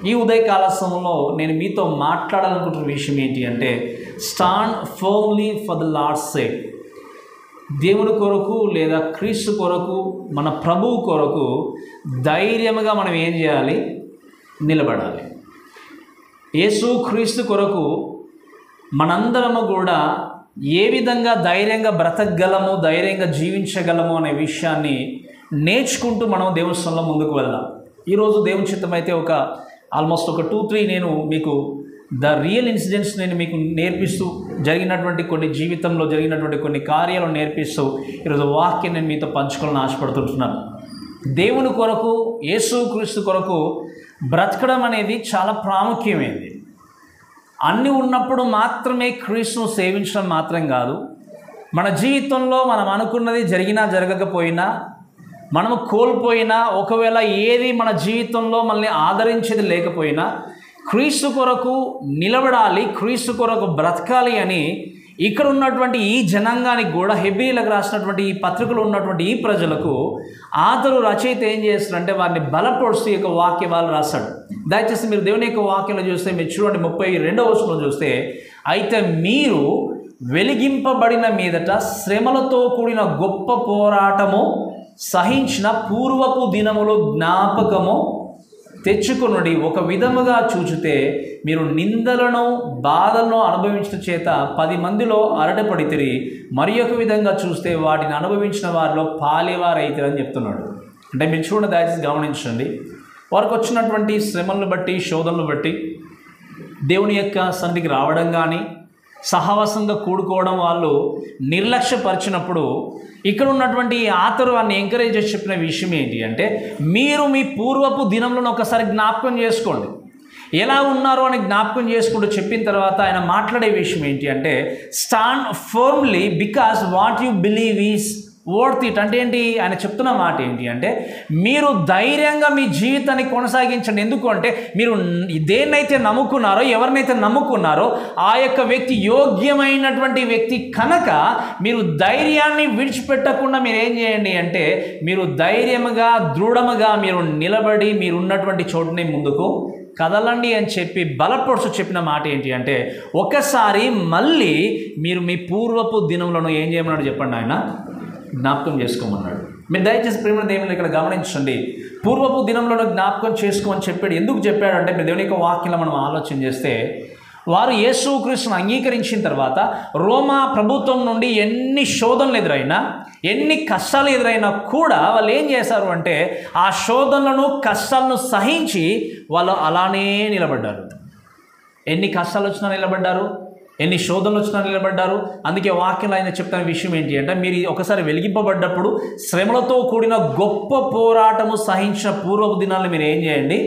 ఈ ఉదయకాల సమయంలో నేను మీతో మాట్లాడాలనుకుంటున్న విషయం ఏంటి అంటే, stand firmly for the Lord's sake. దేవుని కొరకు లేదా క్రీస్తు కొరకు, మన ప్రభువు కొరకు ధైర్యముగా మనం ఏం చేయాలి? నిలబడాలి. యేసు క్రీస్తు కొరకు మనందరము కూడా ఏ విధంగా ధైర్యంగా బ్రతకగలము, ధైర్యంగా జీవించగలము అనే విషయాన్ని నేర్చుకుంటూ మనం దేవుని సన్నిధిలో ముందుకు వెళ్దాం. ఈరోజు దేవుని చిత్తం అయితే ఆల్మోస్ట్ ఒక 2-3 నేను మీకు ద రియల్ ఇన్సిడెంట్స్ నేను మీకు నేర్పిస్తూ, జరిగినటువంటి కొన్ని జీవితంలో జరిగినటువంటి కొన్ని కార్యాలను నేర్పిస్తూ ఈరోజు వాక్యం నేను మీతో పంచుకోవాలని ఆశపడుతుంటున్నాను. దేవుని కొరకు, యేసు క్రీస్తు కొరకు బ్రతకడం అనేది చాలా ప్రాముఖ్యమైనది. అన్నీ ఉన్నప్పుడు మాత్రమే క్రీస్తును సేవించడం మాత్రం కాదు, మన జీవితంలో మనం అనుకున్నది జరిగినా జరగకపోయినా, మనము కోల్పోయినా, ఒకవేళ ఏది మన జీవితంలో మనల్ని ఆదరించేది లేకపోయినా క్రీస్తు కొరకు నిలబడాలి, క్రీస్తు కొరకు బ్రతకాలి అని ఇక్కడ ఉన్నటువంటి ఈ జనాంగానికి కూడా, హెబ్రీలకు రాసినటువంటి ఈ పత్రికలో ఉన్నటువంటి ఈ ప్రజలకు ఆతరు రచయిత ఏం చేస్తారంటే వారిని బలపరుస్తూ యొక్క వాక్యాలు రాస్తాడు. దయచేసి మీరు దేవుని యొక్క వాక్యంలో చూస్తే, మీరు చూడండి 32వ వచనంలో చూస్తే, అయితే మీరు వెలిగింపబడిన మీదట శ్రమలతో కూడిన గొప్ప పోరాటము సహించిన పూర్వపు దినములో జ్ఞాపకము తెచ్చుకొనుడి. ఒక విధముగా చూచితే మీరు నిందలను బాధలను అనుభవించిన చేత 10 మందిలో అరటపడితిరి, మరి ఒక విధంగా చూస్తే వాటిని అనుభవించిన వారిలో పాలేవారైతారని చెప్తున్నాడు. అంటే మీరు చూడండి, దయచేసి గమనించండి. వారికి వచ్చినటువంటి శ్రమలను బట్టి, శోధనలు బట్టి దేవుని యొక్క సన్నిధికి రావడం కానీ, సహవాసంగా కూడుకోవడం వాళ్ళు నిర్లక్ష్యపరిచినప్పుడు ఇక్కడ ఉన్నటువంటి ఆతరు వారిని ఎంకరేజ్ చేసి చెప్పిన విషయం ఏంటి అంటే, మీరు మీ పూర్వపు దినంలో ఒకసారి జ్ఞాపకం చేసుకోండి, ఎలా ఉన్నారో అని జ్ఞాపకం చేసుకుంటూ చెప్పిన తర్వాత ఆయన మాట్లాడే విషయం ఏంటి అంటే, stand firmly because what you believe is worth it. అంటే ఏంటి? ఆయన చెప్తున్న మాట ఏంటి అంటే, మీరు ధైర్యంగా మీ జీవితాన్ని కొనసాగించండి. ఎందుకు అంటే, మీరు దేన్నైతే నమ్ముకున్నారో, ఎవరినైతే నమ్ముకున్నారో ఆ యొక్క వ్యక్తి యోగ్యమైనటువంటి వ్యక్తి కనుక మీరు ధైర్యాన్ని విడిచిపెట్టకుండా మీరు ఏం చేయండి అంటే, మీరు ధైర్యముగా, దృఢముగా మీరు నిలబడి మీరు ఉన్నటువంటి చోటుని ముందుకు కదలండి అని చెప్పి బలపరుచు చెప్పిన మాట ఏంటి అంటే, ఒకసారి మళ్ళీ మీరు మీ పూర్వపు దినములను ఏం చేయమన్నాడు చెప్పండి, ఆయన జ్ఞాపకం చేసుకోమన్నాడు. మీరు దయచేసి ప్రేమ దేవుని ఇక్కడ గమనించండి. పూర్వపు దినంలో జ్ఞాపకం చేసుకోమని చెప్పాడు. ఎందుకు చెప్పాడంటే, మీరు దేవుని యొక్క వాక్యంలో మనం ఆలోచన చేస్తే, వారు యేసుక్రీస్తును అంగీకరించిన తర్వాత రోమా ప్రభుత్వం నుండి ఎన్ని శోధనలు ఎదురైనా, ఎన్ని కష్టాలు ఎదురైనా కూడా వాళ్ళు ఏం చేశారు అంటే, ఆ శోధనలను, కష్టాలను సహించి వాళ్ళు అలానే నిలబడ్డారు. ఎన్ని కష్టాలు వచ్చినా నిలబడ్డారు, ఎన్ని శోధనలు వచ్చినా నిలబడ్డారు. అందుకే వాక్యంలో ఆయన చెప్తున్న విషయం ఏంటి అంటే, మీరు ఒకసారి వెలిగింపబడ్డప్పుడు శ్రమలతో కూడిన గొప్ప పోరాటము సహించిన పూర్వపు దినాలను మీరు ఏం చేయండి?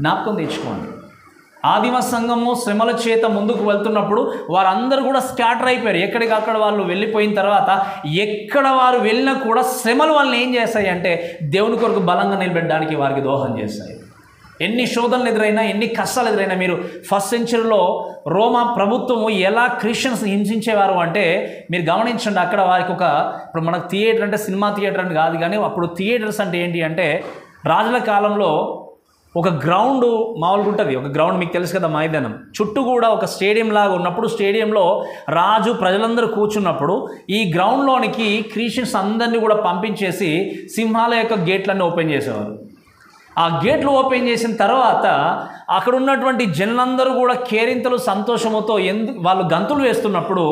జ్ఞాపకం తెచ్చుకోండి. ఆదిమ సంఘము శ్రమల చేత ముందుకు వెళ్తున్నప్పుడు వారందరూ కూడా స్కాటర్ అయిపోయారు. ఎక్కడికక్కడ వాళ్ళు వెళ్ళిపోయిన తర్వాత ఎక్కడ వారు వెళ్ళినా కూడా శ్రమలు వాళ్ళని ఏం చేస్తాయి అంటే, దేవుని కొరకు బలంగా నిలబెట్టడానికి వారికి దోహదం చేస్తాయి. ఎన్ని శోధనలు ఎదురైనా, ఎన్ని కష్టాలు ఎదురైనా, మీరు 1st సెంచరీలో రోమా ప్రభుత్వము ఎలా క్రిస్టియన్స్ హింసించేవారు అంటే మీరు గమనించండి. అక్కడ వారికి ఇప్పుడు మనకు థియేటర్ అంటే సినిమా థియేటర్ అని కాదు, కానీ అప్పుడు థియేటర్స్ అంటే ఏంటి అంటే, రాజుల కాలంలో ఒక గ్రౌండ్ మామూలుగా ఉంటుంది. ఒక గ్రౌండ్ మీకు తెలుసు కదా, మైదానం చుట్టూ కూడా ఒక స్టేడియం లాగా ఉన్నప్పుడు, స్టేడియంలో రాజు ప్రజలందరూ కూర్చున్నప్పుడు ఈ గ్రౌండ్లోనికి క్రిస్టియన్స్ అందరినీ కూడా పంపించేసి సింహాల యొక్క గేట్లన్నీ ఓపెన్ చేసేవారు. ఆ గేట్లు ఓపెన్ చేసిన తర్వాత అక్కడ ఉన్నటువంటి జనులందరూ కూడా కేరింతలు, సంతోషముతో వాళ్ళు గంతులు వేస్తున్నప్పుడు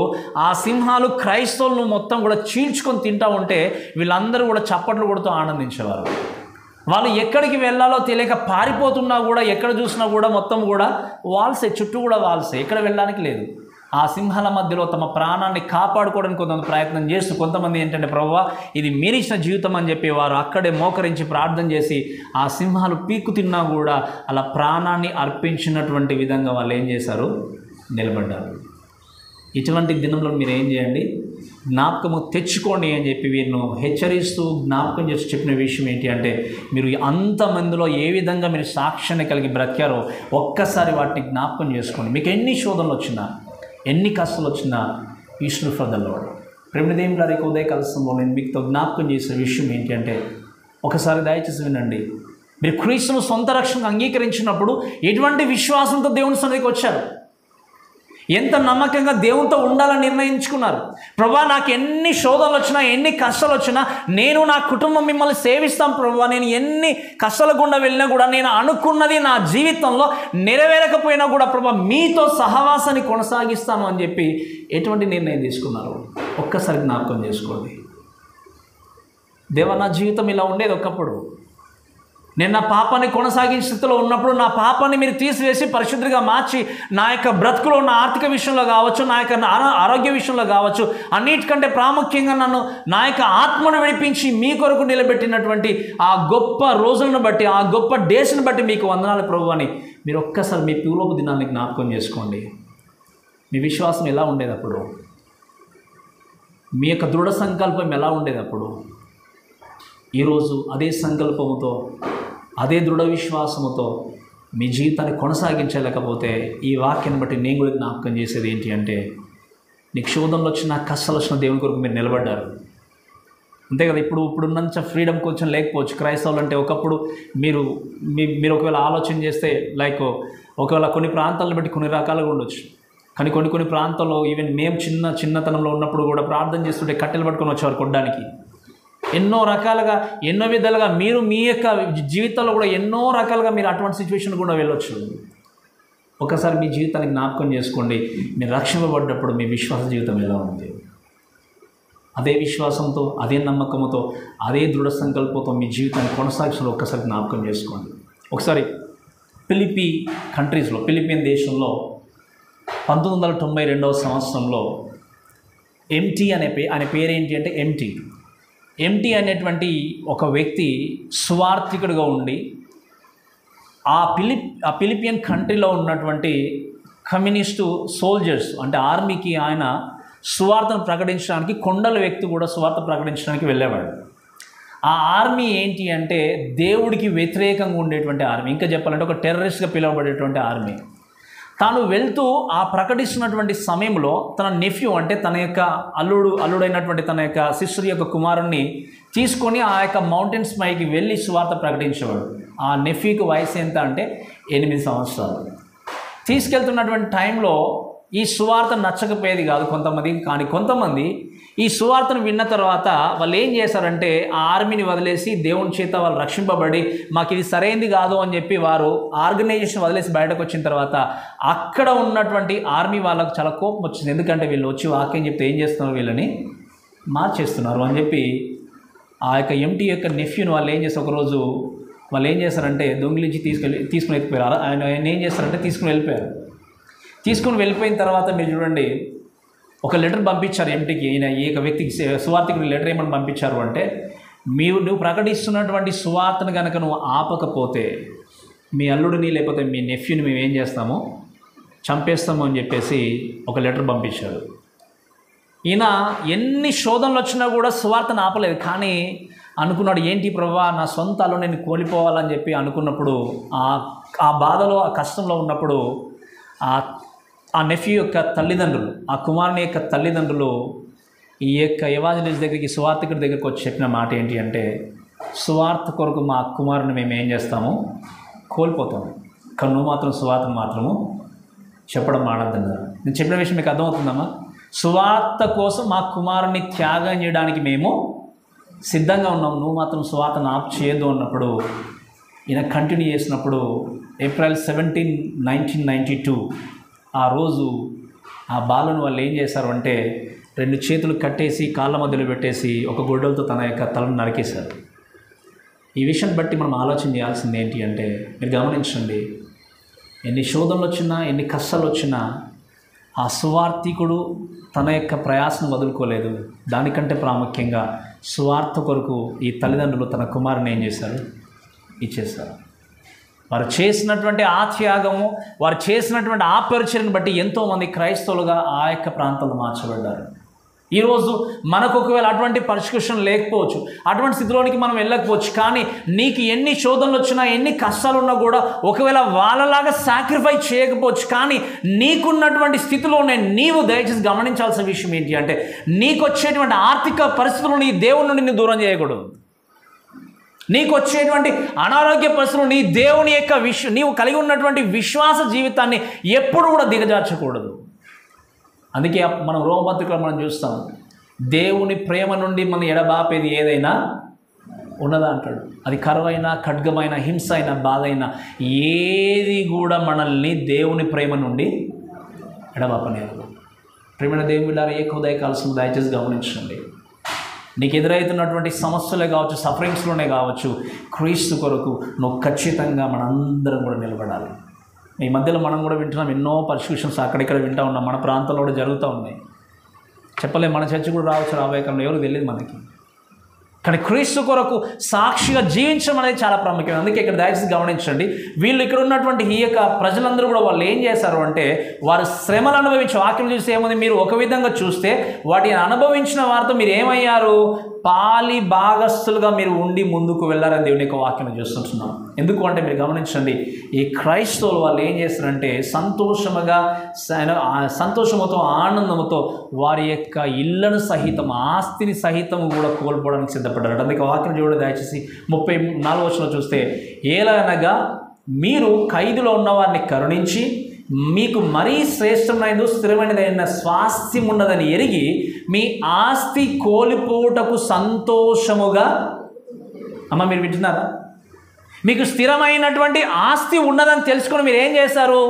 ఆ సింహాలు క్రైస్తవులను మొత్తం కూడా చీల్చుకొని తింటూ ఉంటే వీళ్ళందరూ కూడా చప్పట్లు కొడుతూ ఆనందించేవారు. వాళ్ళు ఎక్కడికి వెళ్ళాలో తెలియక పారిపోతున్నా కూడా, ఎక్కడ చూసినా కూడా మొత్తం కూడా వాల్సే, చుట్టూ కూడా వాల్సే, ఎక్కడ వెళ్ళడానికి లేదు. ఆ సింహాల మధ్యలో తమ ప్రాణాన్ని కాపాడుకోవడానికి కొంతమంది ప్రయత్నం చేస్తూ, కొంతమంది ఏంటంటే, ప్రభువా ఇది మీరిచ్చిన జీవితం అని చెప్పి వారు అక్కడే మోకరించి ప్రార్థన చేసి ఆ సింహాలు పీక్కు తిన్నా కూడా అలా ప్రాణాన్ని అర్పించినటువంటి విధంగా వాళ్ళు ఏం చేశారు? నిలబడ్డారు. ఇటువంటి దినంలో మీరు ఏం చేయండి? జ్ఞాపకము తెచ్చుకోండి అని చెప్పి వీరిను హెచ్చరిస్తూ జ్ఞాపకం చేసి చెప్పిన విషయం ఏంటి అంటే, మీరు అంతమందిలో ఏ విధంగా మీరు సాక్ష్యాన్ని కలిగి బ్రతికారో ఒక్కసారి వాటిని జ్ఞాపకం చేసుకోండి. మీకు ఎన్ని శోధనలు వచ్చినా, ఎన్ని కష్టాలు వచ్చినా, you stand for the Lord. ప్రేమదేవుల ఉదయ కలసంలో నేను మీతో జ్ఞాపకం చేసే విషయం ఏంటి అంటే, ఒకసారి దయచేసి వినండి. మీరు క్రీస్తును సొంత రక్షణగా అంగీకరించినప్పుడు ఎటువంటి విశ్వాసంతో దేవుని సన్నిధికి వచ్చారు? ఎంత నమ్మకంగా దేవునితో ఉండాలని నిర్ణయించుకున్నారు? ప్రభా, నాకు ఎన్ని శోధనలు వచ్చినా, ఎన్ని కష్టాలు వచ్చినా, నేను నా కుటుంబం మిమ్మల్ని సేవిస్తాం ప్రభా, నేను ఎన్ని కష్టాల గుండా వెళ్ళినా కూడా, నేను అనుకున్నది నా జీవితంలో నెరవేరకపోయినా కూడా ప్రభా మీతో సహవాసాన్ని కొనసాగిస్తాను అని చెప్పి ఎటువంటి నిర్ణయం తీసుకున్నారు? ఒక్కసారి జ్ఞాపకం చేసుకోండి. దేవా, నా జీవితం ఇలా ఉండేది ఒకప్పుడు. నేను నా పాపాన్ని కొనసాగించే స్థితిలో ఉన్నప్పుడు నా పాపాన్ని మీరు తీసివేసి పరిశుద్ధిగా మార్చి నా యొక్క బ్రతుకులో ఉన్న ఆర్థిక విషయంలో కావచ్చు, నా యొక్క ఆరోగ్య విషయంలో కావచ్చు, అన్నిటికంటే ప్రాముఖ్యంగా నన్ను నా యొక్క ఆత్మను విడిపించి మీ కొరకు నిలబెట్టినటువంటి ఆ గొప్ప రోజులను బట్టి, ఆ గొప్ప డేస్ని బట్టి మీకు వందనాలు ప్రభువా అని మీరు ఒక్కసారి మీ పూర్వపు దినాన్ని జ్ఞాపకం చేసుకోండి. మీ విశ్వాసం ఎలా ఉండేది అప్పుడు? మీ యొక్క దృఢ సంకల్పం ఎలా ఉండేది అప్పుడు? ఈరోజు అదే సంకల్పముతో, అదే దృఢ విశ్వాసముతో మీ జీవితాన్ని కొనసాగించలేకపోతే ఈ వాక్యాన్ని బట్టి నేను కూడా జ్ఞాపకం చేసేది ఏంటి అంటే, నీకు శోధనలు వచ్చినా, కష్టాలు వచ్చిన దేవుని కొరకు మీరు నిలబడ్డారు, అంతే కదా. ఇప్పుడున్నంత ఫ్రీడమ్ కొంచెం లేకపోవచ్చు. క్రైస్తవులు అంటే ఒకప్పుడు మీరు ఒకవేళ ఆలోచన చేస్తే ఒకవేళ కొన్ని ప్రాంతాలను బట్టి కొన్ని రకాలుగా ఉండొచ్చు. కానీ కొన్ని ప్రాంతాల్లో ఈవెన్ మేము చిన్నతనంలో ఉన్నప్పుడు కూడా ప్రార్థన చేస్తుంటే కట్టెలు పట్టుకొని వచ్చేవారు కొట్టడానికి. ఎన్నో రకాలుగా, ఎన్నో విధాలుగా మీరు మీ యొక్క జీవితంలో కూడా ఎన్నో రకాలుగా మీరు అటువంటి సిచ్యువేషన్ కూడా వెళ్ళొచ్చు. ఒకసారి మీ జీవితాన్ని జ్ఞాపకం చేసుకోండి. మీరు రక్షింపబడ్డప్పుడు మీ విశ్వాస జీవితం ఎలా ఉంది? అదే విశ్వాసంతో, అదే నమ్మకంతో, అదే దృఢ సంకల్పంతో మీ జీవితాన్ని కొనసాగించడం ఒక్కసారి జ్ఞాపకం చేసుకోండి. ఒకసారి ఫిలిపిన్ దేశంలో 1992 సంవత్సరంలో ఎంటీ ఆయన పేరేంటి అంటే ఎంటీ అనేటువంటి ఒక వ్యక్తి సువార్థికుడిగా ఉండి ఆ ఫిలిపియన్ కంట్రీలో ఉన్నటువంటి కమ్యూనిస్టు సోల్జర్స్ అంటే ఆర్మీకి ఆయన సువార్తను ప్రకటించడానికి, కొండల వ్యక్తి కూడా సువార్త ప్రకటించడానికి వెళ్ళేవాడు. ఆ ఆర్మీ ఏంటి అంటే దేవుడికి వ్యతిరేకంగా ఉండేటువంటి ఆర్మీ, ఇంకా చెప్పాలంటే ఒక టెర్రరిస్ట్గా పిలువబడేటువంటి ఆర్మీ. తాను వెళ్తూ ఆ ప్రకటిస్తున్నటువంటి సమయంలో తన నెఫ్యూ అంటే తన యొక్క అల్లుడైనటువంటి తన యొక్క సిస్టర్ యొక్క కుమారుణ్ణి తీసుకొని ఆ యొక్క మౌంటైన్స్ పైకి వెళ్ళి సువార్త ప్రకటించేవాడు. ఆ నెఫ్యూకి వయసు ఎంత అంటే 8 సంవత్సరాలు. తీసుకెళ్తున్నటువంటి టైంలో ఈ సువార్త నచ్చకపోయేది కాదు కొంతమందికి. కానీ కొంతమంది ఈ సువార్తను విన్న తర్వాత వాళ్ళు ఏం చేశారంటే ఆ ఆర్మీని వదిలేసి దేవుని చేత వాళ్ళు రక్షింపబడి మాకు ఇది సరైనది కాదు అని చెప్పి వారు ఆర్గనైజేషన్ వదిలేసి బయటకు వచ్చిన తర్వాత అక్కడ ఉన్నటువంటి ఆర్మీ వాళ్ళకు చాలా కోపం వచ్చింది. ఎందుకంటే వీళ్ళు వచ్చి వాక్యం చెప్తే ఏం చేస్తున్నారు, వీళ్ళని మార్చేస్తున్నారు అని చెప్పి ఆ యొక్క ఎంటీ యొక్క నెఫ్యూని వాళ్ళు ఏం చేస్తారు, ఒకరోజు వాళ్ళు ఏం చేస్తారంటే దొంగిలించి తీసుకుని వెళ్ళిపోయారు. ఆయన ఏం చేస్తారంటే తీసుకుని వెళ్ళిపోయిన తర్వాత మీరు చూడండి, ఒక లెటర్ పంపించారు ఎంటీకి. ఈ యొక్క వ్యక్తికి సువార్తికుడు లెటర్ ఏమని పంపించారు అంటే, నువ్వు ప్రకటిస్తున్నటువంటి సువార్తను కనుక నువ్వు ఆపకపోతే మీ అల్లుడిని లేకపోతే మీ నెఫ్యూని మేము ఏం చేస్తామో చంపేస్తాము అని చెప్పేసి ఒక లెటర్ పంపించారు. ఈయన ఎన్ని శోధనలు వచ్చినా కూడా సువార్తను ఆపలేదు. కానీ అనుకున్నాడు, ఏంటి ప్రభా, నా సొంత అల్లుడిని నేను కోల్పోవాలని చెప్పి అనుకున్నప్పుడు, ఆ బాధలో, ఆ కష్టంలో ఉన్నప్పుడు ఆ నెఫ్యూ యొక్క తల్లిదండ్రులు, ఆ కుమారుని యొక్క తల్లిదండ్రులు ఈ యొక్క ఎవాంజలిస్ట్ దగ్గరికి, సువార్తికుడి దగ్గరికి వచ్చి చెప్పిన మాట ఏంటి అంటే, సువార్త కొరకు మా కుమారుని మేము ఏం చేస్తాము, కోల్పోతాము, కానీ నువ్వు మాత్రం సువార్తను మాత్రము చెప్పడం మానద్దన్నారు. నేను చెప్పిన విషయం మీకు అర్థమవుతుందమ్మా? సువార్త కోసం మా కుమారుని త్యాగం చేయడానికి మేము సిద్ధంగా ఉన్నాం, నువ్వు మాత్రం సువార్తను ఆపు చేయొద్దు అన్నప్పుడు ఈయన కంటిన్యూ చేసినప్పుడు ఏప్రిల్ 17, 1992 ఆ రోజు ఆ బాలను వాళ్ళు ఏం చేశారు అంటే 2 చేతులు కట్టేసి కాళ్ళ మధ్యలో పెట్టేసి ఒక గొడ్డలతో తన యొక్క తలను నరికేశారు. ఈ విషయం బట్టి మనం ఆలోచన చేయాల్సింది ఏంటి అంటే, మీరు గమనించండి, ఎన్ని శోధనలు వచ్చినా, ఎన్ని కష్టాలు వచ్చినా ఆ సువార్థికుడు తన యొక్క ప్రయాసను వదులుకోలేదు. దానికంటే ప్రాముఖ్యంగా సువార్త కొరకు ఈ తల్లిదండ్రులు తన కుమారుని ఏం చేశారు, ఇచ్చేశారు. వారు చేసినటువంటి ఆ త్యాగము, వారు చేసినటువంటి ఆ పరిచర్యను బట్టి ఎంతోమంది క్రైస్తవులుగా ఆ యొక్క ప్రాంతాల్లో మార్చబడ్డారు. ఈరోజు మనకు ఒకవేళ అటువంటి పర్సిక్యూషన్ లేకపోవచ్చు, అటువంటి స్థితిలోనికి మనం వెళ్ళకపోవచ్చు. కానీ నీకు ఎన్ని శోధనలు వచ్చినా, ఎన్ని కష్టాలు ఉన్నా కూడా ఒకవేళ వాళ్ళలాగా సాక్రిఫైస్ చేయకపోవచ్చు. కానీ నీకున్నటువంటి స్థితిలోనే నీవు దయచేసి గమనించాల్సిన విషయం ఏంటి అంటే, నీకు వచ్చేటువంటి ఆర్థిక పరిస్థితులను ఈ దేవుని నుండి నిన్ను దూరం చేయకూడదు. నీకు వచ్చేటువంటి అనారోగ్య పరిస్థితులు నీ దేవుని యొక్క నీవు కలిగి ఉన్నటువంటి విశ్వాస జీవితాన్ని ఎప్పుడు కూడా దిగజార్చకూడదు. అందుకే మనం రోమపత్రికలో మనం చూస్తాం, దేవుని ప్రేమ నుండి మనం ఎడబాపేది ఏదైనా ఉన్నదా అంటాడు. అది కరువైనా, ఖడ్గమైన, హింస అయినా, బాధ అయినా ఏది కూడా మనల్ని దేవుని ప్రేమ నుండి ఎడబాపనేది. ప్రేమైన దేవుని బిడ్డలారా, ఏ ఉదయకాల్సిన దయచేసి గమనించండి. నీకు ఎదురవుతున్నటువంటి సమస్యలే కావచ్చు, సఫరింగ్స్లోనే కావచ్చు, క్రీస్తు కొరకు నువ్వు ఖచ్చితంగా మనందరం కూడా నిలబడాలి. ఈ మధ్యలో మనం కూడా వింటున్నాం, ఎన్నో పర్సిక్యూషన్స్ అక్కడిక్కడ వింటూ ఉన్నాం, మన ప్రాంతంలో కూడా జరుగుతూ ఉన్నాయి. చెప్పలేం, మన చర్చ కూడా రావచ్చు రాబోయే కాలంలో, ఎవరికి తెలియదు మనకి. కానీ క్రీస్తు కొరకు సాక్షిగా జీవించడం అనేది చాలా ప్రాముఖ్యం. అందుకే ఇక్కడ దయచేసి గమనించండి, వీళ్ళు ఇక్కడ ఉన్నటువంటి ఈ యొక్క ప్రజలందరూ కూడా వాళ్ళు ఏం చేశారు అంటే, వారు శ్రమలు అనుభవించి, వాక్యం చూస్తే ఏముంది, మీరు ఒక విధంగా చూస్తే వాటిని అనుభవించిన వారితో మీరు ఏమయ్యారు, పాలి భాగస్థులుగా మీరు ఉండి ముందుకు వెళ్ళారని దేవుని యొక్క వాక్యం చూస్తుంటున్నాం. ఎందుకు అంటే మీరు గమనించండి, ఈ క్రైస్తవులు వాళ్ళు ఏం చేస్తారంటే సంతోషముతో ఆనందముతో వారి యొక్క ఇళ్లను సహితం, ఆస్తిని సహితం కూడా కోల్పోవడానికి సిద్ధపడ్డారు. అందుకే వాక్యం చూడండి దయచేసి 34వ వచనంలో చూస్తే, ఏలనగా మీరు ఖైదులో ఉన్న వారిని కరుణించి మీకు మరీ శ్రేష్టమైన స్థిరమైనదైన స్వాస్థ్యం ఉన్నదని ఎరిగి మీ ఆస్తి కోల్పోవుటకు సంతోషముగా. అమ్మ మీరు వింటున్నారా? మీకు స్థిరమైనటువంటి ఆస్తి ఉన్నదని తెలుసుకొని మీరు ఏం చేశారు,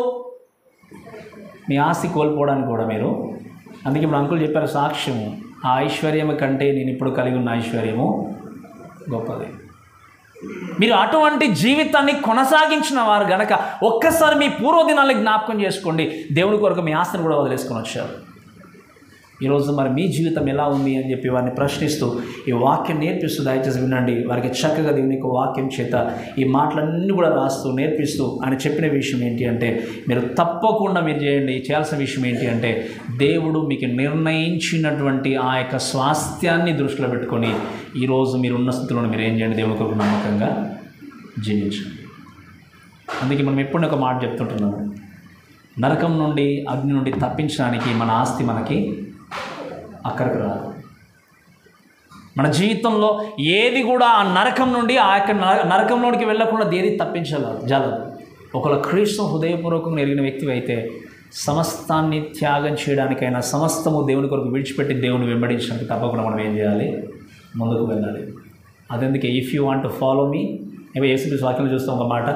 మీ ఆస్తి కోల్పోవడానికి కూడా మీరు. అందుకే ఇప్పుడు అంకుల్ చెప్పారు సాక్ష్యము, ఆ ఐశ్వర్యము కంటే నేను ఇప్పుడు కలిగి ఉన్న ఐశ్వర్యము గొప్పది. మీరు అటువంటి జీవితాన్ని కొనసాగించిన వారు గనక ఒక్కసారి మీ పూర్వదినాన్ని జ్ఞాపకం చేసుకోండి. దేవుని కొరకు మీ ఆస్తిని కూడా వదిలేసుకొని వచ్చారు. ఈరోజు మరి మీ జీవితం ఎలా ఉంది అని చెప్పి వారిని ప్రశ్నిస్తూ ఈ వాక్యం నేర్పిస్తూ దయచేసి వినండి. వారికి చక్కగా దేవుని యొక్క వాక్యం చేత ఈ మాటలన్నీ కూడా రాస్తూ నేర్పిస్తూ ఆయన చెప్పిన విషయం ఏంటి అంటే, మీరు తప్పకుండా మీరు చేయాల్సిన విషయం ఏంటి అంటే, దేవుడు మీకు నిర్ణయించినటువంటి ఆ యొక్క స్వాస్థ్యాన్ని దృష్టిలో పెట్టుకొని ఈరోజు మీరు ఉన్న స్థితిలో మీరు ఏం చేయండి, దేవుని కొరకు నమ్మకంగా జీవించండి. అందుకే మనం ఎప్పుడు ఒక మాట చెప్తుంటున్నాము, నరకం నుండి, అగ్ని నుండి తప్పించడానికి మన ఆస్తి మనకి అక్కడికి రాదు. మన జీవితంలో ఏది కూడా ఆ నరకం నుండి, ఆ యొక్క నరకంలోనికి వెళ్ళకుండా ఏది తప్పించలేదు. ఒకవేళ క్రీస్తు హృదయపూర్వకంగా ఎరిగిన వ్యక్తి అయితే సమస్తాన్ని త్యాగం చేయడానికైనా, సమస్తము దేవుని కొరకు విడిచిపెట్టి దేవుని వెంబడించడానికి తప్పకుండా మనం ఏం చేయాలి, ముందుకు వెళ్ళాలి. అదెందుకే if you want to follow me, Yesu Kristu వాక్యంలో చూస్తాం ఒక మాట,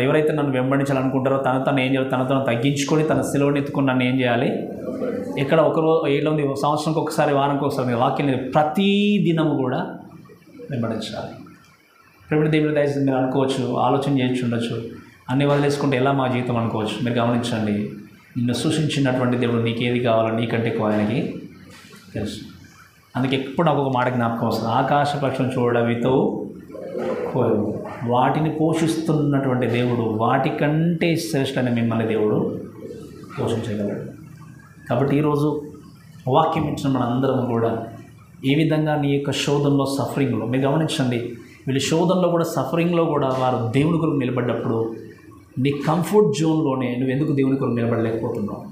ఎవరైతే నన్ను వెంబడించాలనుకుంటారో తను ఏం చేయాలి, తనను తగ్గించుకొని తన సిలువను ఎత్తుకొని నన్ను ఏం చేయాలి. ఇక్కడ ఏదో ఉంది, సంవత్సరానికి ఒకసారి, వారానికి ఒకసారి వాక్యం ప్రతి దినము కూడా వెంబడించాలి. ప్రభుత్వ దేవుని దయచేసి మీరు అనుకోవచ్చు, ఆలోచన చేయించి ఉండొచ్చు, అన్ని వదిలేసుకుంటే ఎలా మా జీవితం అనుకోవచ్చు. మీరు గమనించండి, నిన్ను సృష్టించినటువంటి దేవుడు నీకు ఏది కావాలో నీకంటే ఎక్కువ ఆయనకి తెలుసు. అందుకే ఎప్పుడు నాకు ఒక మాట జ్ఞాపకం వస్తుంది, ఆకాశ పక్షులను చూడవితో వాటిని పోషిస్తున్నటువంటి దేవుడు వాటికంటే శ్రేష్టమైన మిమ్మల్ని దేవుడు పోషించగలడు. కాబట్టి ఈరోజు వాక్యం ఇచ్చిన మన అందరం కూడా ఏ విధంగా నీ యొక్క శోధనలో, సఫరింగ్లో మీరు గమనించండి, వీళ్ళు శోధనలో కూడా, సఫరింగ్లో కూడా వారు దేవుని కొరకు నిలబడ్డప్పుడు నీ కంఫర్ట్ జోన్లోనే నువ్వు ఎందుకు దేవుని కొరకు నిలబడలేకపోతున్నావు?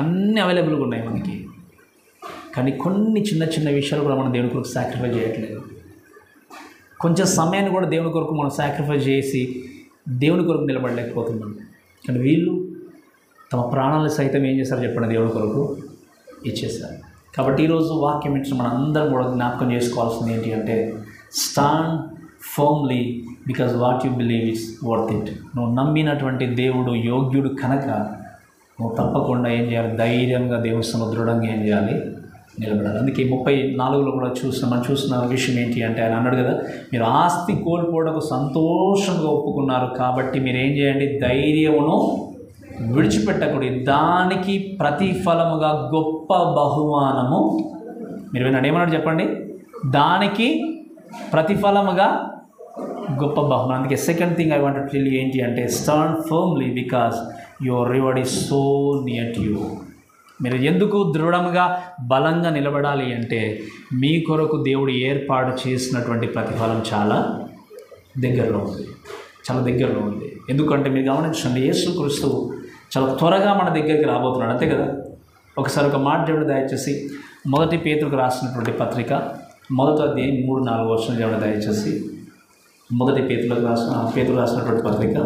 అన్నీ అవైలబుల్గా ఉన్నాయి మనకి, కానీ కొన్ని చిన్న చిన్న విషయాలు కూడా మనం దేవుని కొరకు సాక్రిఫైస్ చేయట్లేదు. కొంచెం సమయాన్ని కూడా దేవుని కొరకు మనం సాక్రిఫైస్ చేసి దేవుని కొరకు నిలబడలేకపోతున్నాం. కానీ వీళ్ళు తమ ప్రాణాలు సైతం ఏం చేశారు చెప్పండి, దేవుని కొరకు ఇచ్చేశారు. కాబట్టి ఈరోజు వాక్యం ఇచ్చిన మన అందరం కూడా జ్ఞాపకం చేసుకోవాల్సింది ఏంటి అంటే, stand firmly because what you believe is worth it. నువ్వు నమ్మినటువంటి దేవుడు యోగ్యుడు కనుక నువ్వు తప్పకుండా ఏం చేయాలి, ధైర్యంగా దేవుని సముద్రంగా ఏం చేయాలి, నిలబడాలి. అందుకే 34లో కూడా మనం చూసిన విషయం ఏంటి అంటే, ఆయన అన్నాడు కదా, మీరు ఆస్తి కోల్పోవడానికి సంతోషంగా ఒప్పుకున్నారు కాబట్టి మీరు ఏం చేయండి, ధైర్యమును విడిచిపెట్టకూడదు, దానికి ప్రతిఫలముగా గొప్ప బహుమానము. మీరు విన్నాడు ఏమన్నాడు చెప్పండి, దానికి ప్రతిఫలముగా గొప్ప బహుమానం. అందుకే second thing I want to tell you ఏంటి అంటే, stand firmly because your reward is so near to you. మీరు ఎందుకు దృఢంగా బలంగా నిలబడాలి అంటే, మీ కొరకు దేవుడు ఏర్పాటు చేసినటువంటి ప్రతిఫలం చాలా దగ్గరలో ఉంది, చాలా దగ్గరలో ఉంది. ఎందుకంటే మీరు గమనించండి, యేసుక్రీస్తు చాలా త్వరగా మన దగ్గరికి రాబోతున్నాడు, అంతే కదా. ఒకసారి ఒక మాట దేవుడు దయచేసి 1 పేతురుకు రాసినటువంటి పత్రిక మొదటి అధ్యాయం 3-4 వర్షాలు చదవండి దయచేసి. మొదటి పేతురు రాసినటువంటి పత్రిక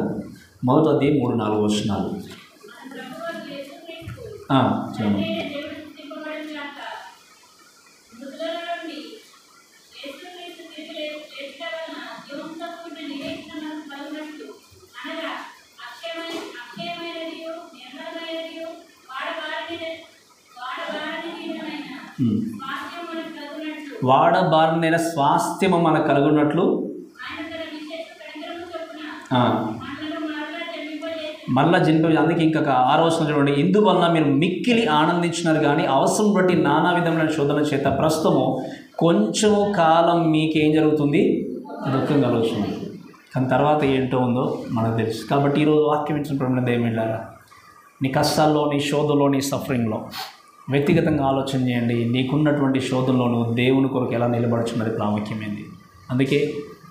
మొదటి అధ్యాయం 3-4 వర్షాలు చూడండి. వాడబారిన స్వాస్థ్యము మనకు కలుగున్నట్లు మళ్ళా జన్మ. అందుకే ఇంకా 6వ వచనం చూడండి. ఇందువలన మీరు మిక్కిలి ఆనందించినారు కానీ అవసరం బట్టి నానా విధమైన శోధన చేత ప్రస్తుతము కొంచెము కాలం మీకేం జరుగుతుంది, దుఃఖం కలుగుతుంది. కానీ తర్వాత ఏంటో ఉందో మనకు తెలుసు. కాబట్టి ఈరోజు వాక్యం ఇచ్చిన ప్రమాణం ఏమిళ్ళారా, నీ కష్టాల్లో, నీ శోధనలో, నీ సఫరింగ్లో వ్యక్తిగతంగా ఆలోచన చేయండి. నీకున్నటువంటి శోధనలో నువ్వు దేవుని కొరకు ఎలా నిలబడుచున్నది ప్రాముఖ్యమైంది. అందుకే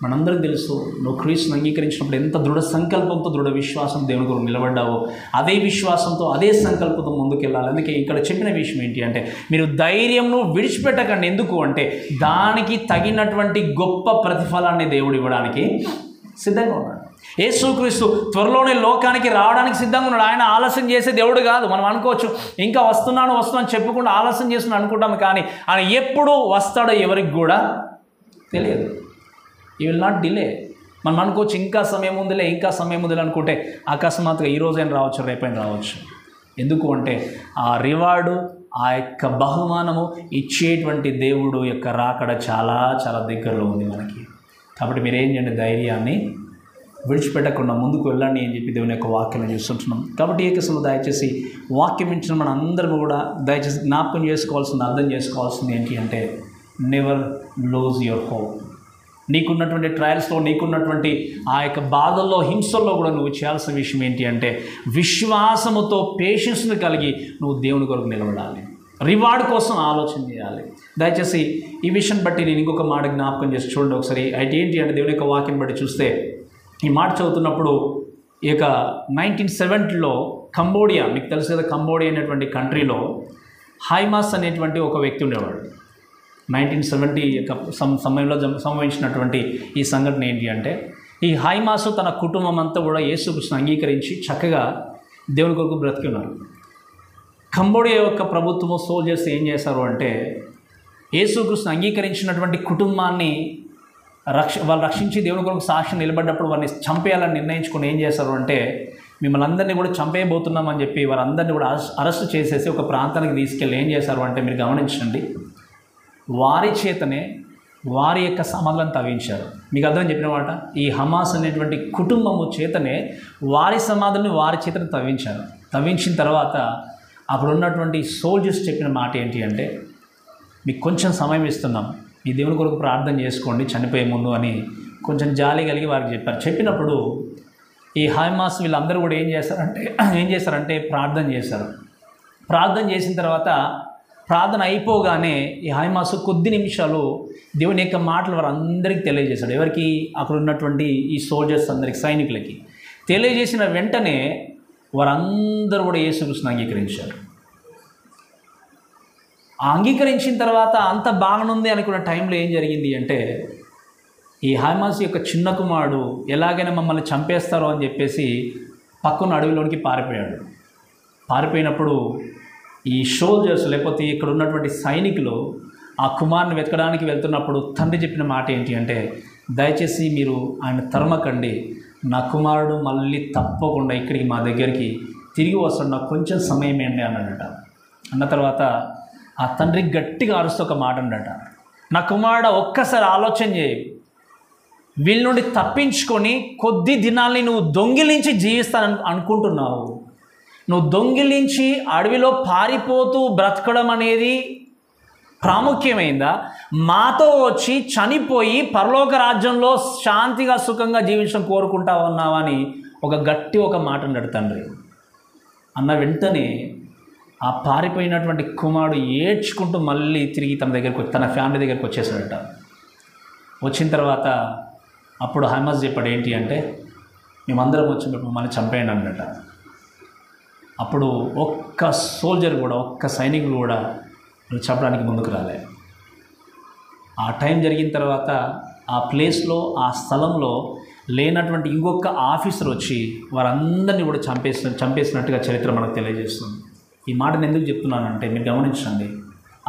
మనందరికీ తెలుసు, నువ్వు క్రీస్తుని అంగీకరించినప్పుడు ఎంత దృఢ సంకల్పంతో, దృఢ విశ్వాసం దేవుని కొరకు నిలబడ్డావో అదే విశ్వాసంతో, అదే సంకల్పంతో ముందుకెళ్ళాలి. అందుకే ఇక్కడ చెప్పిన విషయం ఏంటి అంటే, మీరు ధైర్యంను విడిచిపెట్టకండి. ఎందుకు అంటే దానికి తగినటువంటి గొప్ప ప్రతిఫలాన్ని దేవుడు ఇవ్వడానికి సిద్ధంగా ఉన్నాడు. యేసుక్రీస్తు త్వరలోనే లోకానికి రావడానికి సిద్ధంగా ఉన్నాడు. ఆయన ఆలస్యం చేసే దేవుడు కాదు. మనం అనుకోవచ్చు ఇంకా వస్తున్నాను చెప్పకుండా ఆలస్యం చేస్తున్నాను అనుకుంటాం, కానీ ఆయన ఎప్పుడు వస్తాడో ఎవరికి కూడా తెలియదు. ఈ విల్ నాట్ డిలే. మనం అనుకోవచ్చు ఇంకా సమయం ఉందిలే అనుకుంటే అకస్మాత్తుగా ఈరోజైనా రావచ్చు, రేపైనా రావచ్చు. ఎందుకు అంటే ఆ రివార్డు, ఆ యొక్క బహుమానము ఇచ్చేటువంటి దేవుడు యొక్క రాకడ చాలా చాలా దగ్గరలో ఉంది మనకి. కాబట్టి మీరేం చేయండి, ధైర్యాన్ని విడిచిపెట్టకుండా ముందుకు వెళ్ళండి అని చెప్పి దేవుని యొక్క వాక్యాన్ని చూస్తుంటున్నాం. కాబట్టి ఈ కేసులో దయచేసి వాక్యం ఇచ్చిన మన అందరం కూడా దయచేసి జ్ఞాపకం చేసుకోవాల్సింది, అర్థం చేసుకోవాల్సింది ఏంటి అంటే, నెవర్ లూజ్ యువర్ హోప్. నీకున్నటువంటి ట్రయల్స్లో, నీకున్నటువంటి ఆ యొక్క బాధల్లో, హింసల్లో కూడా నువ్వు చేయాల్సిన విషయం ఏంటి అంటే, విశ్వాసముతో పేషెన్స్ని కలిగి నువ్వు దేవుని కొరకు నిలబడాలి. రివార్డ్ కోసం ఆలోచన చేయాలి. దయచేసి ఈ విషయం బట్టి నేను ఇంకొక మాట జ్ఞాపకం చేసి చూడండి ఒకసారి. అయితే ఏంటి అంటే, దేవుని యొక్క వాక్యం బట్టి చూస్తే ఈ మాట చదువుతున్నప్పుడు ఈ యొక్క 1970లో కంబోడియా, మీకు తెలుసు కదా, కంబోడియా అనేటువంటి కంట్రీలో హైమాస్ అనేటువంటి ఒక వ్యక్తి ఉండేవాడు. 1970 యొక్క సమయంలో సంభవించినటువంటి ఈ సంఘటన ఏంటి అంటే, ఈ హైమాసు తన కుటుంబం అంతా కూడా యేసుక్రీస్తుని అంగీకరించి చక్కగా దేవుని కొరకు బ్రతికి ఉన్నారు. కంబోడియా యొక్క ప్రభుత్వము, సోల్జర్స్ ఏం చేశారు అంటే, యేసుక్రీస్తుని అంగీకరించినటువంటి కుటుంబాన్ని వాళ్ళు రక్షించి దేవుని కొరకు సాక్ష్యం నిలబడ్డప్పుడు వారిని చంపేయాలని నిర్ణయించుకొని ఏం చేశారు అంటే, మిమ్మల్ని అందరినీ కూడా చంపేయబోతున్నామని చెప్పి వారందరినీ కూడా అరెస్ట్ చేసేసి ఒక ప్రాంతానికి తీసుకెళ్ళి ఏం చేశారు అంటే, మీరు గమనించండి, వారి చేతనే వారి యొక్క సమాధులను తవ్వించారు. మీకు అర్థం చెప్పిన మాట, ఈ హమాస్ అనేటువంటి కుటుంబము చేతనే వారి సమాధుల్ని వారి చేతనే తవ్వించారు. తవ్వించిన తర్వాత అప్పుడు ఉన్నటువంటి సోల్జర్స్ చెప్పిన మాట ఏంటి అంటే, మీకు కొంచెం సమయం ఇస్తున్నాం, ఈ దేవుని కొరకు ప్రార్థన చేసుకోండి చనిపోయే ముందు అని కొంచెం జాలి కలిగి వారికి చెప్పారు. చెప్పినప్పుడు ఈ హైమాస్ వీళ్ళందరూ కూడా ఏం చేశారంటే ప్రార్థన చేశారు. ప్రార్థన చేసిన తర్వాత ప్రార్థన అయిపోగానే ఈ హైమాసు కొద్ది నిమిషాలు దేవుని యొక్క మాటలు వారందరికీ తెలియజేశాడు. ఎవరికి? అక్కడ ఉన్నటువంటి ఈ సోల్జర్స్ అందరికి, సైనికులకి తెలియజేసిన వెంటనే వారందరూ కూడా యేసుక్రీస్తుని అంగీకరించారు. అంగీకరించిన తర్వాత అంత బాగానుంది అనుకున్న టైంలో ఏం జరిగింది అంటే, ఈ హైమాస్ యొక్క చిన్న కుమారుడు ఎలాగైనా మమ్మల్ని చంపేస్తారో అని చెప్పేసి పక్కన అడవిలోనికి పారిపోయాడు. పారిపోయినప్పుడు ఈ సోల్జర్స్, లేకపోతే ఇక్కడ ఉన్నటువంటి సైనికులు ఆ కుమారుని వెతకడానికి వెళ్తున్నప్పుడు తండ్రి చెప్పిన మాట ఏంటి అంటే, దయచేసి మీరు ఆయన తరమకండి, నా కుమారుడు మళ్ళీ తప్పకుండా ఇక్కడికి మా దగ్గరికి తిరిగి వస్తాడు, నాకు కొంచెం సమయం ఏంటి అన్నాడట. అన్న తర్వాత ఆ తండ్రి గట్టిగా అరుస్తూ ఒక మాట అన్నట, నా కుమారుడు ఒక్కసారి ఆలోచన చేయి, వీళ్ళ నుండి తప్పించుకొని కొద్ది దినాల్ని నువ్వు దొంగిలించి జీవిస్తానని అనుకుంటున్నావు. నువ్వు దొంగిలించి అడవిలో పారిపోతూ బ్రతకడం అనేది ప్రాముఖ్యమైందా? మాతో వచ్చి చనిపోయి పరలోక రాజ్యంలో శాంతిగా సుఖంగా జీవించడం కోరుకుంటా ఉన్నావా అని ఒక మాట అన్నాడు తండ్రి. అన్న వెంటనే ఆ పారిపోయినటువంటి కుమారుడు ఏడ్చుకుంటూ మళ్ళీ తిరిగి తన ఫ్యామిలీ దగ్గరికి వచ్చేసాడట. వచ్చిన తర్వాత అప్పుడు హైమాస్ చెప్పాడు ఏంటి అంటే, మేమందరం వచ్చి మమ్మల్ని చంపేయండి అన్నట. అప్పుడు ఒక్క సోల్జర్ కూడా, ఒక్క సైనికుడు కూడా చెప్పడానికి ముందుకు రాలే. ఆ టైం జరిగిన తర్వాత ఆ ప్లేస్లో, ఆ స్థలంలో లేనటువంటి ఇంకొక ఆఫీసర్ వచ్చి వారందరినీ కూడా చంపేసినట్టుగా చరిత్ర మనకు తెలియజేస్తుంది. ఈ మాటను ఎందుకు చెప్తున్నానంటే మీరు గమనించండి.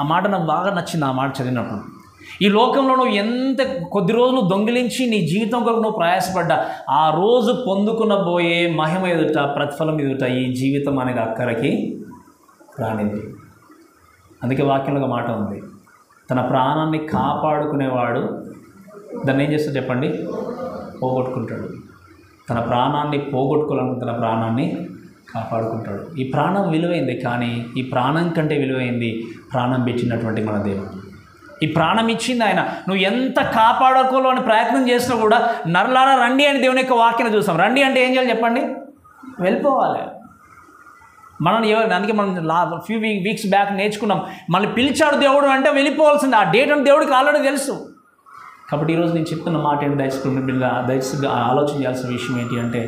ఆ మాట నాకు బాగా నచ్చింది. ఆ మాట చదివినప్పుడు ఈ లోకంలో నువ్వు ఎంత కొద్ది రోజులు దొంగిలించి నీ జీవితం కొరకు నువ్వు ప్రయాసపడ్డా ఆ రోజు పొందుకునబోయే మహిమ ఎదుట, ప్రతిఫలం ఎదుట ఈ జీవితం అనేది అక్కడికి రానిది. అందుకే వాక్యంలో ఒక మాట ఉంది, తన ప్రాణాన్ని కాపాడుకునేవాడు దాన్ని ఏం చేస్తాడు చెప్పండి? పోగొట్టుకుంటాడు. తన ప్రాణాన్ని పోగొట్టుకోవాలని తన ప్రాణాన్ని కాపాడుకుంటాడు. ఈ ప్రాణం విలువైంది, కానీ ఈ ప్రాణం కంటే విలువైంది ప్రాణం పెట్టినటువంటి మన దేవుడు. ఈ ప్రాణం ఇచ్చింది ఆయన. నువ్వు ఎంత కాపాడుకోవాలని ప్రయత్నం చేసినా కూడా నరలారా రండి అని దేవుని యొక్క వాక్యాన్ని చూస్తాం. రండి అంటే ఏం చేయాలి చెప్పండి? వెళ్ళిపోవాలి. మనల్ని అందుకే మనం ఫ్యూ వీక్స్ బ్యాక్ నేర్చుకున్నాం, మళ్ళీ పిలిచాడు దేవుడు అంటే వెళ్ళిపోవాల్సింది. ఆ డేట్ అంటే దేవుడికి ఆల్రెడీ తెలుసు. కాబట్టి ఈరోజు నేను చెప్తున్న మాట ఏంటి, దయచేసి ఆలోచన చేయాల్సిన విషయం ఏంటి అంటే,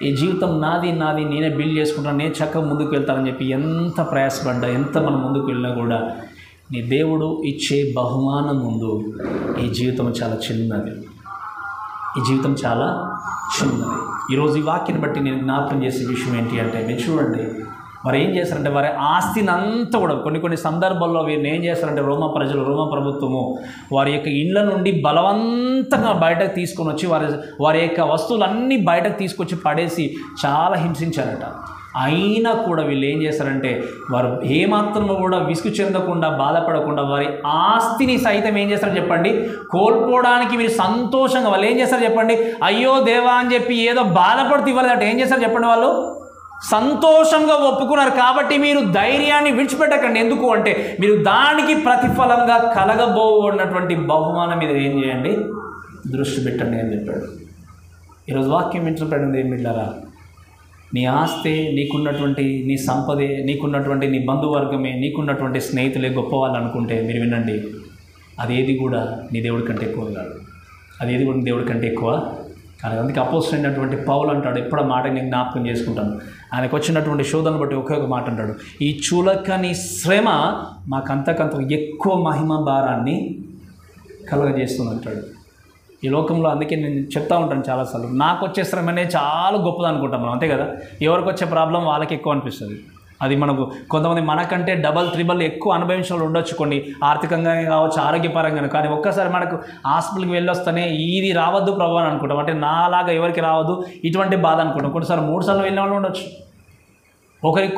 ఈ జీవితం నాది నేనే బిల్డ్ చేసుకుంటాను, నేను చక్కగా ముందుకు వెళ్తానని చెప్పి ఎంత ప్రయాసపడ్డా, ఎంత మనం ముందుకు వెళ్ళినా కూడా నీ దేవుడు ఇచ్చే బహుమానం ముందు ఈ జీవితం చాలా చిన్నది. ఈ జీవితం చాలా చిన్నది. ఈరోజు ఈ వాక్యాన్ని బట్టి నేను జ్ఞాపకం చేసే విషయం ఏంటి అంటే, మీరు చూడండి, వారు ఏం చేస్తారంటే వారి ఆస్తిని అంతా కూడా కొన్ని సందర్భాల్లో వీరిని ఏం చేస్తారంటే రోమా ప్రభుత్వము వారి యొక్క ఇండ్ల నుండి బలవంతంగా బయటకు తీసుకొని వచ్చి వారి యొక్క వస్తువులన్నీ బయటకు తీసుకొచ్చి పడేసి చాలా హింసించారట. అయినా కూడా వీళ్ళు ఏం చేస్తారంటే వారు ఏమాత్రమో కూడా విసుగు చెందకుండా, బాధపడకుండా వారి ఆస్తిని సైతం ఏం చేస్తారు చెప్పండి? కోల్పోవడానికి వీరు సంతోషంగా వాళ్ళు ఏం చేస్తారు చెప్పండి? అయ్యో దేవా అని చెప్పి ఏదో బాధపడుతూ ఇవ్వలేదట. ఏం చేస్తారు చెప్పండి? వాళ్ళు సంతోషంగా ఒప్పుకున్నారు. కాబట్టి మీరు ధైర్యాన్ని విడిచిపెట్టకండి. ఎందుకు అంటే మీరు దానికి ప్రతిఫలంగా కలగబోన్నటువంటి బహుమానం మీద ఏం చేయండి? దృష్టి పెట్టండి అని చెప్పాడు. ఈరోజు వాక్యం వింటున్నప్పుడు ఏం బిడ్డారా, నీ ఆస్తే, నీకున్నటువంటి నీ సంపదే, నీకున్నటువంటి నీ బంధువర్గమే, నీకున్నటువంటి స్నేహితులే గొప్పవాళ్ళు అనుకుంటే మీరు వినండి, అదేది కూడా నీ దేవుడి కంటే ఎక్కువ కాదు. అదేది కూడా నీ దేవుడి కంటే ఎక్కువ కాదు. అందుకే అపోస్తలుడు అయినటువంటి పౌలు అంటాడు, ఎప్పుడు ఆ మాట నేను జ్ఞాపకం చేసుకుంటాను, ఆయనకు వచ్చినటువంటి శోధనను బట్టి ఒకే ఒక మాట అంటాడు, ఈ చులకని శ్రమ మాకంతకంత ఎక్కువ మహిమ భారాన్ని కలగజేస్తుంది అంటాడు. ఈ లోకంలో అందుకే నేను చెప్తా ఉంటాను చాలాసార్లు, నాకు వచ్చే శ్రమ అనేది చాలా గొప్పది అనుకుంటాం మనం, అంతే కదా? ఎవరికి వచ్చే ప్రాబ్లం వాళ్ళకి ఎక్కువ అనిపిస్తుంది. అది మనకు కొంతమంది మనకంటే డబల్ ట్రిబల్ ఎక్కువ అనుభవించిన వాళ్ళు ఉండొచ్చు, కొన్ని ఆర్థికంగా కావచ్చు, ఆరోగ్యపరంగా. కానీ ఒక్కసారి మనకు హాస్పిటల్కి వెళ్ళొస్తేనే ఇది రావద్దు ప్రభు అని అనుకుంటాం, అంటే నాలాగా ఎవరికి రావద్దు ఇటువంటి బాధ అనుకుంటాం. కొన్నిసార్లు 3 సార్లు వెళ్ళిన వాళ్ళు ఉండొచ్చు, ఒకరికి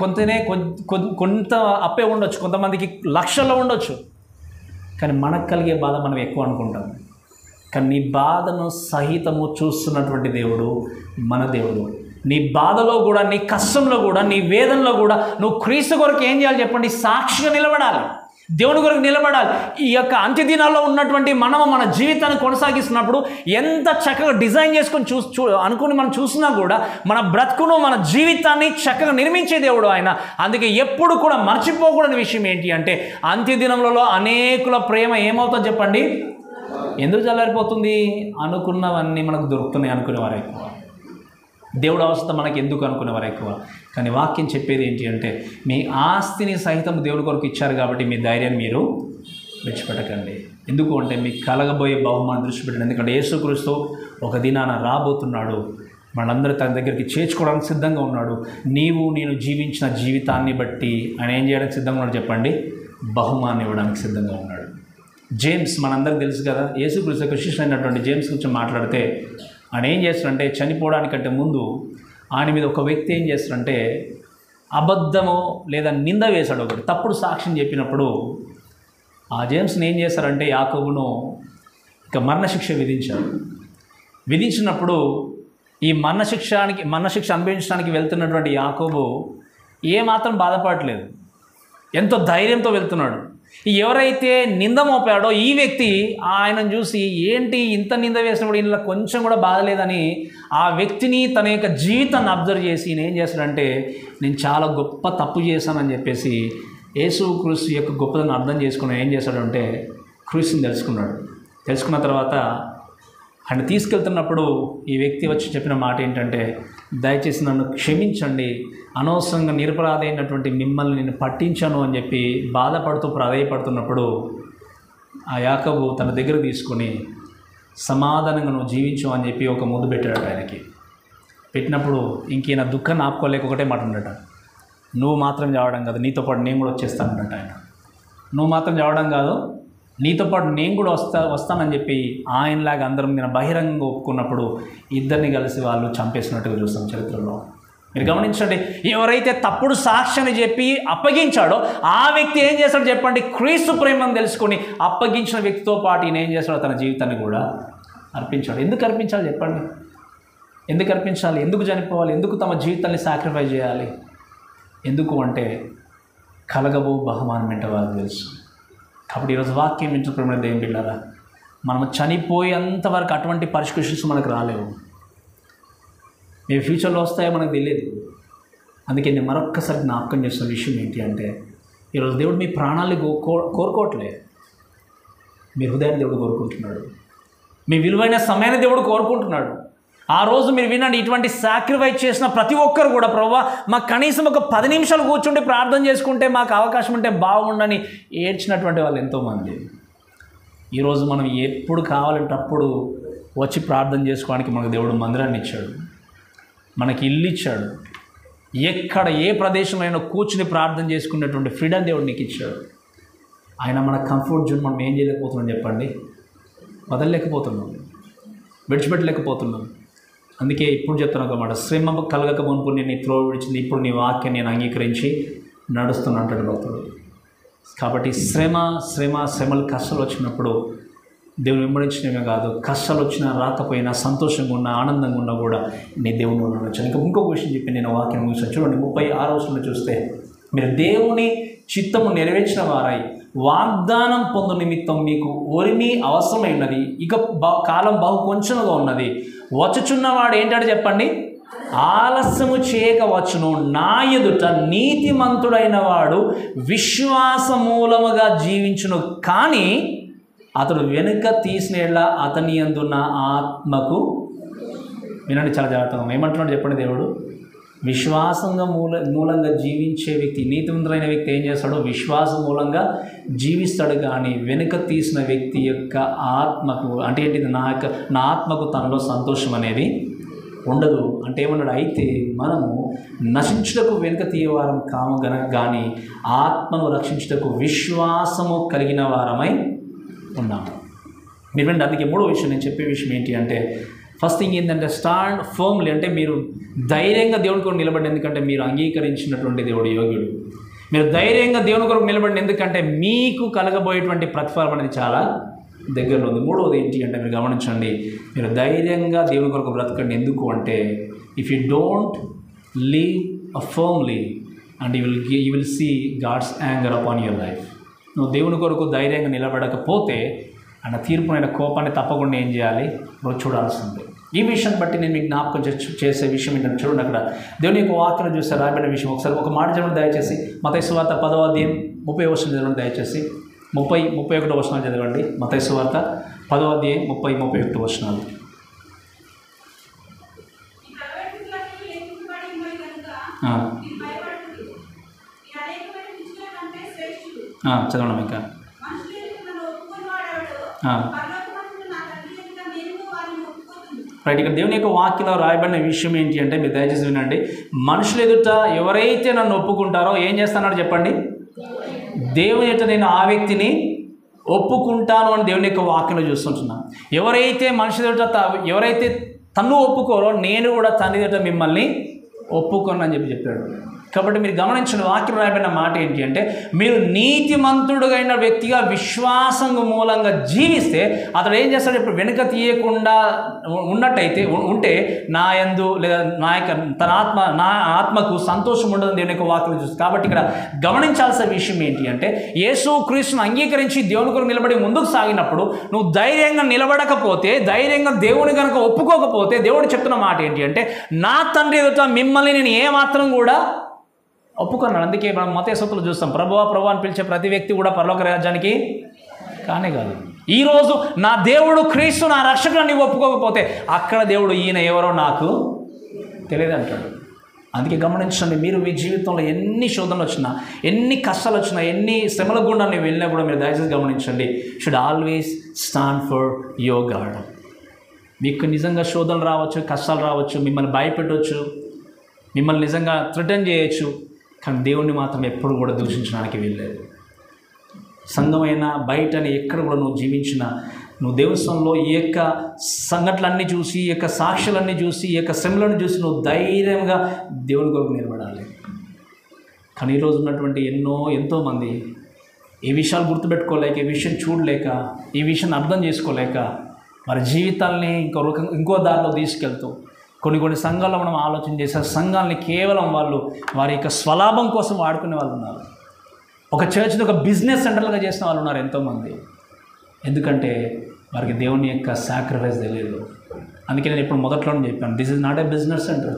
కొంత అప్పే ఉండొచ్చు, కొంతమందికి లక్షల్లో ఉండొచ్చు. కానీ మనకు కలిగే బాధ మనం ఎక్కువ అనుకుంటాం. కానీ నీ బాధను సహితము చూస్తున్నటువంటి దేవుడు మన దేవుడు. నీ బాధలో కూడా, నీ కష్టంలో కూడా, నీ వేదనలో కూడా నువ్వు క్రీస్తు కొరకు ఏం చేయాలి చెప్పండి? సాక్షిగా నిలబడాలి, దేవుని కొరకు నిలబడాలి. ఈ యొక్క అంత్య దినాల్లో ఉన్నటువంటి మనము మన జీవితాన్ని కొనసాగిస్తున్నప్పుడు ఎంత చక్కగా డిజైన్ చేసుకొని అనుకుని మనం చూసినా కూడా మన బ్రతుకును, మన జీవితాన్ని చక్కగా నిర్మించే దేవుడు ఆయన. అందుకే ఎప్పుడు కూడా మర్చిపోకూడని విషయం ఏంటి అంటే, అంత్య దినములలో అనేకుల ప్రేమ ఏమవుతుందో చెప్పండి? ఎందుకు చల్లారిపోతుంది? అనుకున్నవన్నీ మనకు దొరుకుతున్నాయి అనుకునేవారు ఎక్కువ, దేవుడు అవసరం మనకి ఎందుకు అనుకునేవారు ఎక్కువ. కానీ వాక్యం చెప్పేది ఏంటి అంటే, మీ ఆస్తిని సహితం దేవుడి కొరకు ఇచ్చారు కాబట్టి మీ ధైర్యాన్ని మీరు విడిచిపెట్టకండి. ఎందుకు అంటే మీకు కలగబోయే బహుమానం దృష్టి పెట్టండి. ఎందుకంటే యేసుక్రీస్తు ఒక దినాన రాబోతున్నాడు, మనందరూ తన దగ్గరికి చేర్చుకోవడానికి సిద్ధంగా ఉన్నాడు. నేను జీవించిన జీవితాన్ని బట్టి ఆయన ఏం చేయడానికి సిద్ధంగా ఉన్నాడు చెప్పండి? బహుమానం ఇవ్వడానికి సిద్ధంగా ఉన్నాడు. జేమ్స్ మనందరికీ తెలుసు కదా, యేసుక్రీస్తు యొక్క శిష్యుడు అయినటువంటి జేమ్స్ గురించి మాట్లాడితే ఆయన ఏం చేస్తాడంటే, చనిపోవడానికంటే ముందు ఆయన మీద ఒక వ్యక్తి ఏం చేస్తాడంటే అబద్ధమో లేదా నింద వేశాడు, ఒకటి తప్పుడు సాక్ష్యం చెప్పినప్పుడు ఆ జేమ్స్ని ఏం చేస్తారంటే యాకోబును ఇక మరణశిక్ష విధించినప్పుడు ఈ మరణశిక్ష అనుభవించడానికి వెళ్తున్నటువంటి యాకోబు ఏమాత్రం బాధపడట్లేదు, ఎంతో ధైర్యంతో వెళ్తున్నాడు. ఎవరైతే నింద మోపాడో ఈ వ్యక్తి ఆయనను చూసి ఏంటి ఇంత నింద వేసినప్పుడు ఇలా కొంచెం కూడా బాధ లేదని ఆ వ్యక్తిని తన యొక్క జీవితాన్ని అబ్జర్వ్ చేసి ఏం చేస్తాడంటే, నేను చాలా గొప్ప తప్పు చేశానని చెప్పేసి యేసుక్రీస్తు యొక్క గొప్పతనం అర్థం చేసుకుని ఏం చేశాడంటే క్రీస్తుని తెలుసుకున్న తర్వాత ఆయన తీసుకెళ్తున్నప్పుడు ఈ వ్యక్తి వచ్చి చెప్పిన మాట ఏంటంటే, దయచేసి నన్ను క్షమించండి, అనవసరంగా నిరపరాధి అయినటువంటి మిమ్మల్ని నేను పట్టించాను అని చెప్పి బాధపడుతూ ప్రాధేయపడుతున్నప్పుడు ఆ యాకోబు తన దగ్గర తీసుకొని సమాధానంగా నువ్వు జీవించు అని చెప్పి ఒక ముద్దు పెట్టాడట ఆయనకి. పెట్టినప్పుడు ఇంకైనా దుఃఖాన్ని ఆపుకోలేక ఒకటే మాట ఉండట, నువ్వు మాత్రం చావడం కాదు నీతో పాటు నేను కూడా వచ్చేస్తానట ఆయన. నువ్వు మాత్రం చావడం కాదు నీతో పాటు నేను కూడా వస్తానని చెప్పి ఆయనలాగా అందరం నేను బహిరంగంగా ఒప్పుకున్నప్పుడు ఇద్దరిని కలిసి వాళ్ళు చంపేసినట్టుగా చూస్తాం చరిత్రలో. మీరు గమనించండి, ఎవరైతే తప్పుడు సాక్ష్యాన్ని చెప్పి అప్పగించాడో ఆ వ్యక్తి ఏం చేస్తాడో చెప్పండి, క్రీస్తు ప్రేమను తెలుసుకొని అప్పగించిన వ్యక్తితో పాటు ఈయన ఏం చేస్తాడో తన జీవితాన్ని కూడా అర్పించాడు. ఎందుకు అర్పించాలి చెప్పండి? ఎందుకు అర్పించాలి? ఎందుకు చనిపోవాలి? ఎందుకు తమ జీవితాన్ని సాక్రిఫైస్ చేయాలి? ఎందుకు అంటే కలగబో బహుమానం ఏంటో వాళ్ళకి తెలుసు. కాబట్టి ఈరోజు వాక్యం వింటున్న దేవుని బిడ్డలారా, మనం చనిపోయేంతవరకు అటువంటి పర్సిక్యూషన్స్ మనకు రాలేవు. మేము ఫ్యూచర్లో వస్తాయో మనకు తెలియదు. అందుకే నేను మరొక్కసారి జ్ఞాపకం చేస్తున్న విషయం ఏంటి అంటే, ఈరోజు దేవుడు మీ ప్రాణాలు కోరుకోవట్లే, మీ హృదయాన్ని దేవుడు కోరుకుంటున్నాడు. మీ విలువైన సమయాన్ని దేవుడు కోరుకుంటున్నాడు. ఆ రోజు మీరు వినండి, ఇటువంటి సాక్రిఫైస్ చేసిన ప్రతి ఒక్కరు కూడా ప్రభువా మాకు కనీసం ఒక 10 నిమిషాలు కూర్చుండి ప్రార్థన చేసుకుంటే మాకు అవకాశం ఉంటే బాగుండని ఏడ్చినటువంటి వాళ్ళు ఎంతోమంది. ఈరోజు మనం ఎప్పుడు కావాలంటే అప్పుడు వచ్చి ప్రార్థన చేసుకోవడానికి మనకు దేవుడు మందిరాన్ని ఇచ్చాడు, మనకి ఇల్లు ఇచ్చాడు. ఎక్కడ ఏ ప్రదేశంలో కూర్చుని ప్రార్థన చేసుకునేటువంటి ఫ్రీడమ్ దేవుడు నీకు ఇచ్చాడు. ఆయన మన కంఫర్ట్ జోన్ మనం ఏం చేయలేకపోతున్నాం చెప్పండి? వదలలేకపోతున్నాం, విడిచిపెట్టలేకపోతున్నాం. అందుకే ఇప్పుడు చెప్తున్నాను అన్నమాట, శ్రమ కలగక మునుపు నేను నీ త్రోవ విడిచింది, ఇప్పుడు నీ వాక్యం నేను అంగీకరించి నడుస్తున్నా అంటాడు భక్తుడు. కాబట్టి శ్రమలు కష్టాలు వచ్చినప్పుడు దేవుని వెంబడించినవే కాదు, కష్టాలు వచ్చినా రాకపోయినా సంతోషంగా ఉన్నా ఆనందంగా ఉన్నా కూడా నీ దేవుని ఉండొచ్చు. ఇంకా ఇంకొక విషయం చెప్పి నేను వాక్యం ముగిస్తాను. చూడండి 36వ వచనంలో చూస్తే, మీరు దేవుని చిత్తము నెరవేర్చిన వారై వాగ్దానం పొందు నిమిత్తం మీకు ఒరిమి అవసరమైనది, ఇక కాలం బహు కొంచెంగా ఉన్నది. వచ్చుచున్నవాడు ఏంటంటే చెప్పండి, ఆలస్యము చేయక వచ్చును, నా ఎదుట నీతిమంతుడైన వాడు విశ్వాసమూలముగా జీవించును, కానీ అతడు వెనుక తీసినేళ్ళ అతని యందున్న ఆత్మకు. వినండి చాలా జాగ్రత్తగా, ఏమంటున్నాడు చెప్పండి దేవుడు? విశ్వాసంగా మూలంగా జీవించే వ్యక్తి, నీతిమంతుడైన వ్యక్తి ఏం చేస్తాడో విశ్వాసం మూలంగా జీవిస్తాడు, కానీ వెనుక తీసిన వ్యక్తి యొక్క ఆత్మకు అంటే ఏంటిది, నా ఆత్మకు తనలో సంతోషం అనేది ఉండదు. అంటే ఏమన్నాడు? అయితే మనము నశించుటకు వెనుక తీయవారం కాము కానీ ఆత్మను రక్షించుటకు విశ్వాసము కలిగిన వారమై ఉన్నాము. మీరు వినండి, అందుకే 3వ విషయం నేను చెప్పే విషయం ఏంటి అంటే, ఫస్ట్ థింగ్ ఏంటంటే స్టాండ్ ఫర్మ్లీ, అంటే మీరు ధైర్యంగా దేవుని కొరకు నిలబడి, ఎందుకంటే మీరు అంగీకరించినటువంటి దేవుడు యోగ్యుడు. మీరు ధైర్యంగా దేవుని కొరకు నిలబడి, ఎందుకంటే మీకు కలగబోయేటువంటి ప్రతిఫలం అనేది చాలా దగ్గరలో ఉంది. 3వది ఏంటి అంటే, మీరు గమనించండి, మీరు ధైర్యంగా దేవుని కొరకు బ్రతకండి. ఎందుకు అంటే, if you don't leave firmly and you will see God's anger upon your life. నువ్వు దేవుని కొరకు ధైర్యంగా నిలబడకపోతే ఆయన తీర్పునైన కోపాన్ని తప్పకుండా ఏం చేయాలి, రోజు చూడాల్సిందే. ఈ విషయం బట్టి నేను మీకు జ్ఞాపకం చేసే విషయం ఏంటంటే, చూడండి అక్కడ దేవుని యొక్క వాక్యం చూస్తే రాబడిన విషయం. ఒకసారి ఒక మాట చదవండి దయచేసి, మత్తయి సువార్త 10వ అధ్యాయం 30వ వచనం చదవండి దయచేసి. 30-31 వచనాలు చదవండి. మత్తయి సువార్త 10వ అధ్యాయం 30-31 వచనాలు. చదవండి ఇంకా. రైట్, ఇక్కడ దేవుని యొక్క వాక్యంలో రాయబడిన విషయం ఏంటి అంటే, మీరు దయచేసి వినండి, మనుషులు ఎదుట ఎవరైతే నన్ను ఒప్పుకుంటారో ఏం చేస్తానో చెప్పండి, దేవుని ఎదుట నేను ఆ వ్యక్తిని ఒప్పుకుంటాను అని దేవుని యొక్క వాక్యంలో చూస్తుంటున్నాను. ఎవరైతే మనుషుల ఎదుట ఎవరైతే తన్ను ఒప్పుకోరో నేను కూడా తన ఎదుట మిమ్మల్ని ఒప్పుకోను అని చెప్పాడు. కాబట్టి మీరు గమనించిన వాక్యం రాయబడిన మాట ఏంటి అంటే, మీరు నీతిమంతుడైన వ్యక్తిగా విశ్వాసం మూలంగా జీవిస్తే అతడు ఏం చేస్తాడు, ఇప్పుడు వెనుక తీయకుండా ఉన్నట్టయితే ఉంటే నా యందు లేదా నా ఆత్మకు సంతోషం ఉండదని దేవుని యొక్క వాక్యం చూస్తుంది. కాబట్టి ఇక్కడ గమనించాల్సిన విషయం ఏంటి అంటే, యేసు క్రీస్తును అంగీకరించి దేవుని కొరకు నిలబడి ముందుకు సాగినప్పుడు నువ్వు ధైర్యంగా నిలబడకపోతే, ధైర్యంగా దేవుని కనుక ఒప్పుకోకపోతే, దేవుడు చెప్తున్న మాట ఏంటి అంటే, నా తండ్రి ఎదుట మిమ్మల్ని నేను ఏమాత్రం కూడా ఒప్పుకున్నాడు. అందుకే మనం మత్తయి సువార్తలో చూస్తాం, ప్రభువా ప్రభువా అని పిలిచే ప్రతి వ్యక్తి కూడా పరలోక రాజ్యానికి కానే కాదు. ఈరోజు నా దేవుడు క్రీస్తు నా రక్షకుడు నీవు ఒప్పుకోకపోతే, అక్కడ దేవుడు ఈయన ఎవరో నాకు తెలియదు అంటాడు. అందుకే గమనించండి, మీరు మీ జీవితంలో ఎన్ని శోధనలు వచ్చినా, ఎన్ని కష్టాలు వచ్చినా, ఎన్ని శ్రమల గుండా ನೀವು వెళ్ళినా కూడా మీరు దయచేసి గమనించండి, should always stand for your God. మీకు నిజంగా శోధనలు రావచ్చు, కష్టాలు రావచ్చు, మిమ్మల్ని భయపెట్టవచ్చు, మిమ్మల్ని నిజంగా థ్రెటన్ చేయొచ్చు, కానీ దేవుణ్ణి మాత్రం ఎప్పుడు కూడా దూషించడానికి వీల్లేదు. సంఘమైన బయటని ఎక్కడ కూడా నువ్వు జీవించినా, నువ్వు దేవస్థానంలో ఈ యొక్క సంఘటనలన్నీ చూసి, ఈ యొక్క సాక్షులన్నీ చూసి, ఈ యొక్క శ్రమలను చూసి నువ్వు ధైర్యంగా దేవుని కొరకు నిలబడాలి. కానీ ఈరోజు ఉన్నటువంటి ఎంతోమంది ఈ విషయాలు గుర్తుపెట్టుకోలేక, ఈ విషయం చూడలేక, ఈ విషయాన్ని అర్థం చేసుకోలేక వారి జీవితాలని ఇంకో దారిలో తీసుకెళ్తూ కొన్ని సంఘాల్లో మనం ఆలోచన చేసే సంఘాలని కేవలం వాళ్ళు వారి యొక్క స్వలాభం కోసం వాడుకునే వాళ్ళు ఉన్నారు. ఒక చర్చ్ని ఒక బిజినెస్ సెంటర్లుగా చేసిన వాళ్ళు ఉన్నారు ఎంతోమంది. ఎందుకంటే వారికి దేవుని యొక్క సాక్రిఫైస్ తెలియదు. అందుకే నేను ఇప్పుడు మొదట్లోనే చెప్పాను, this is not a business centre.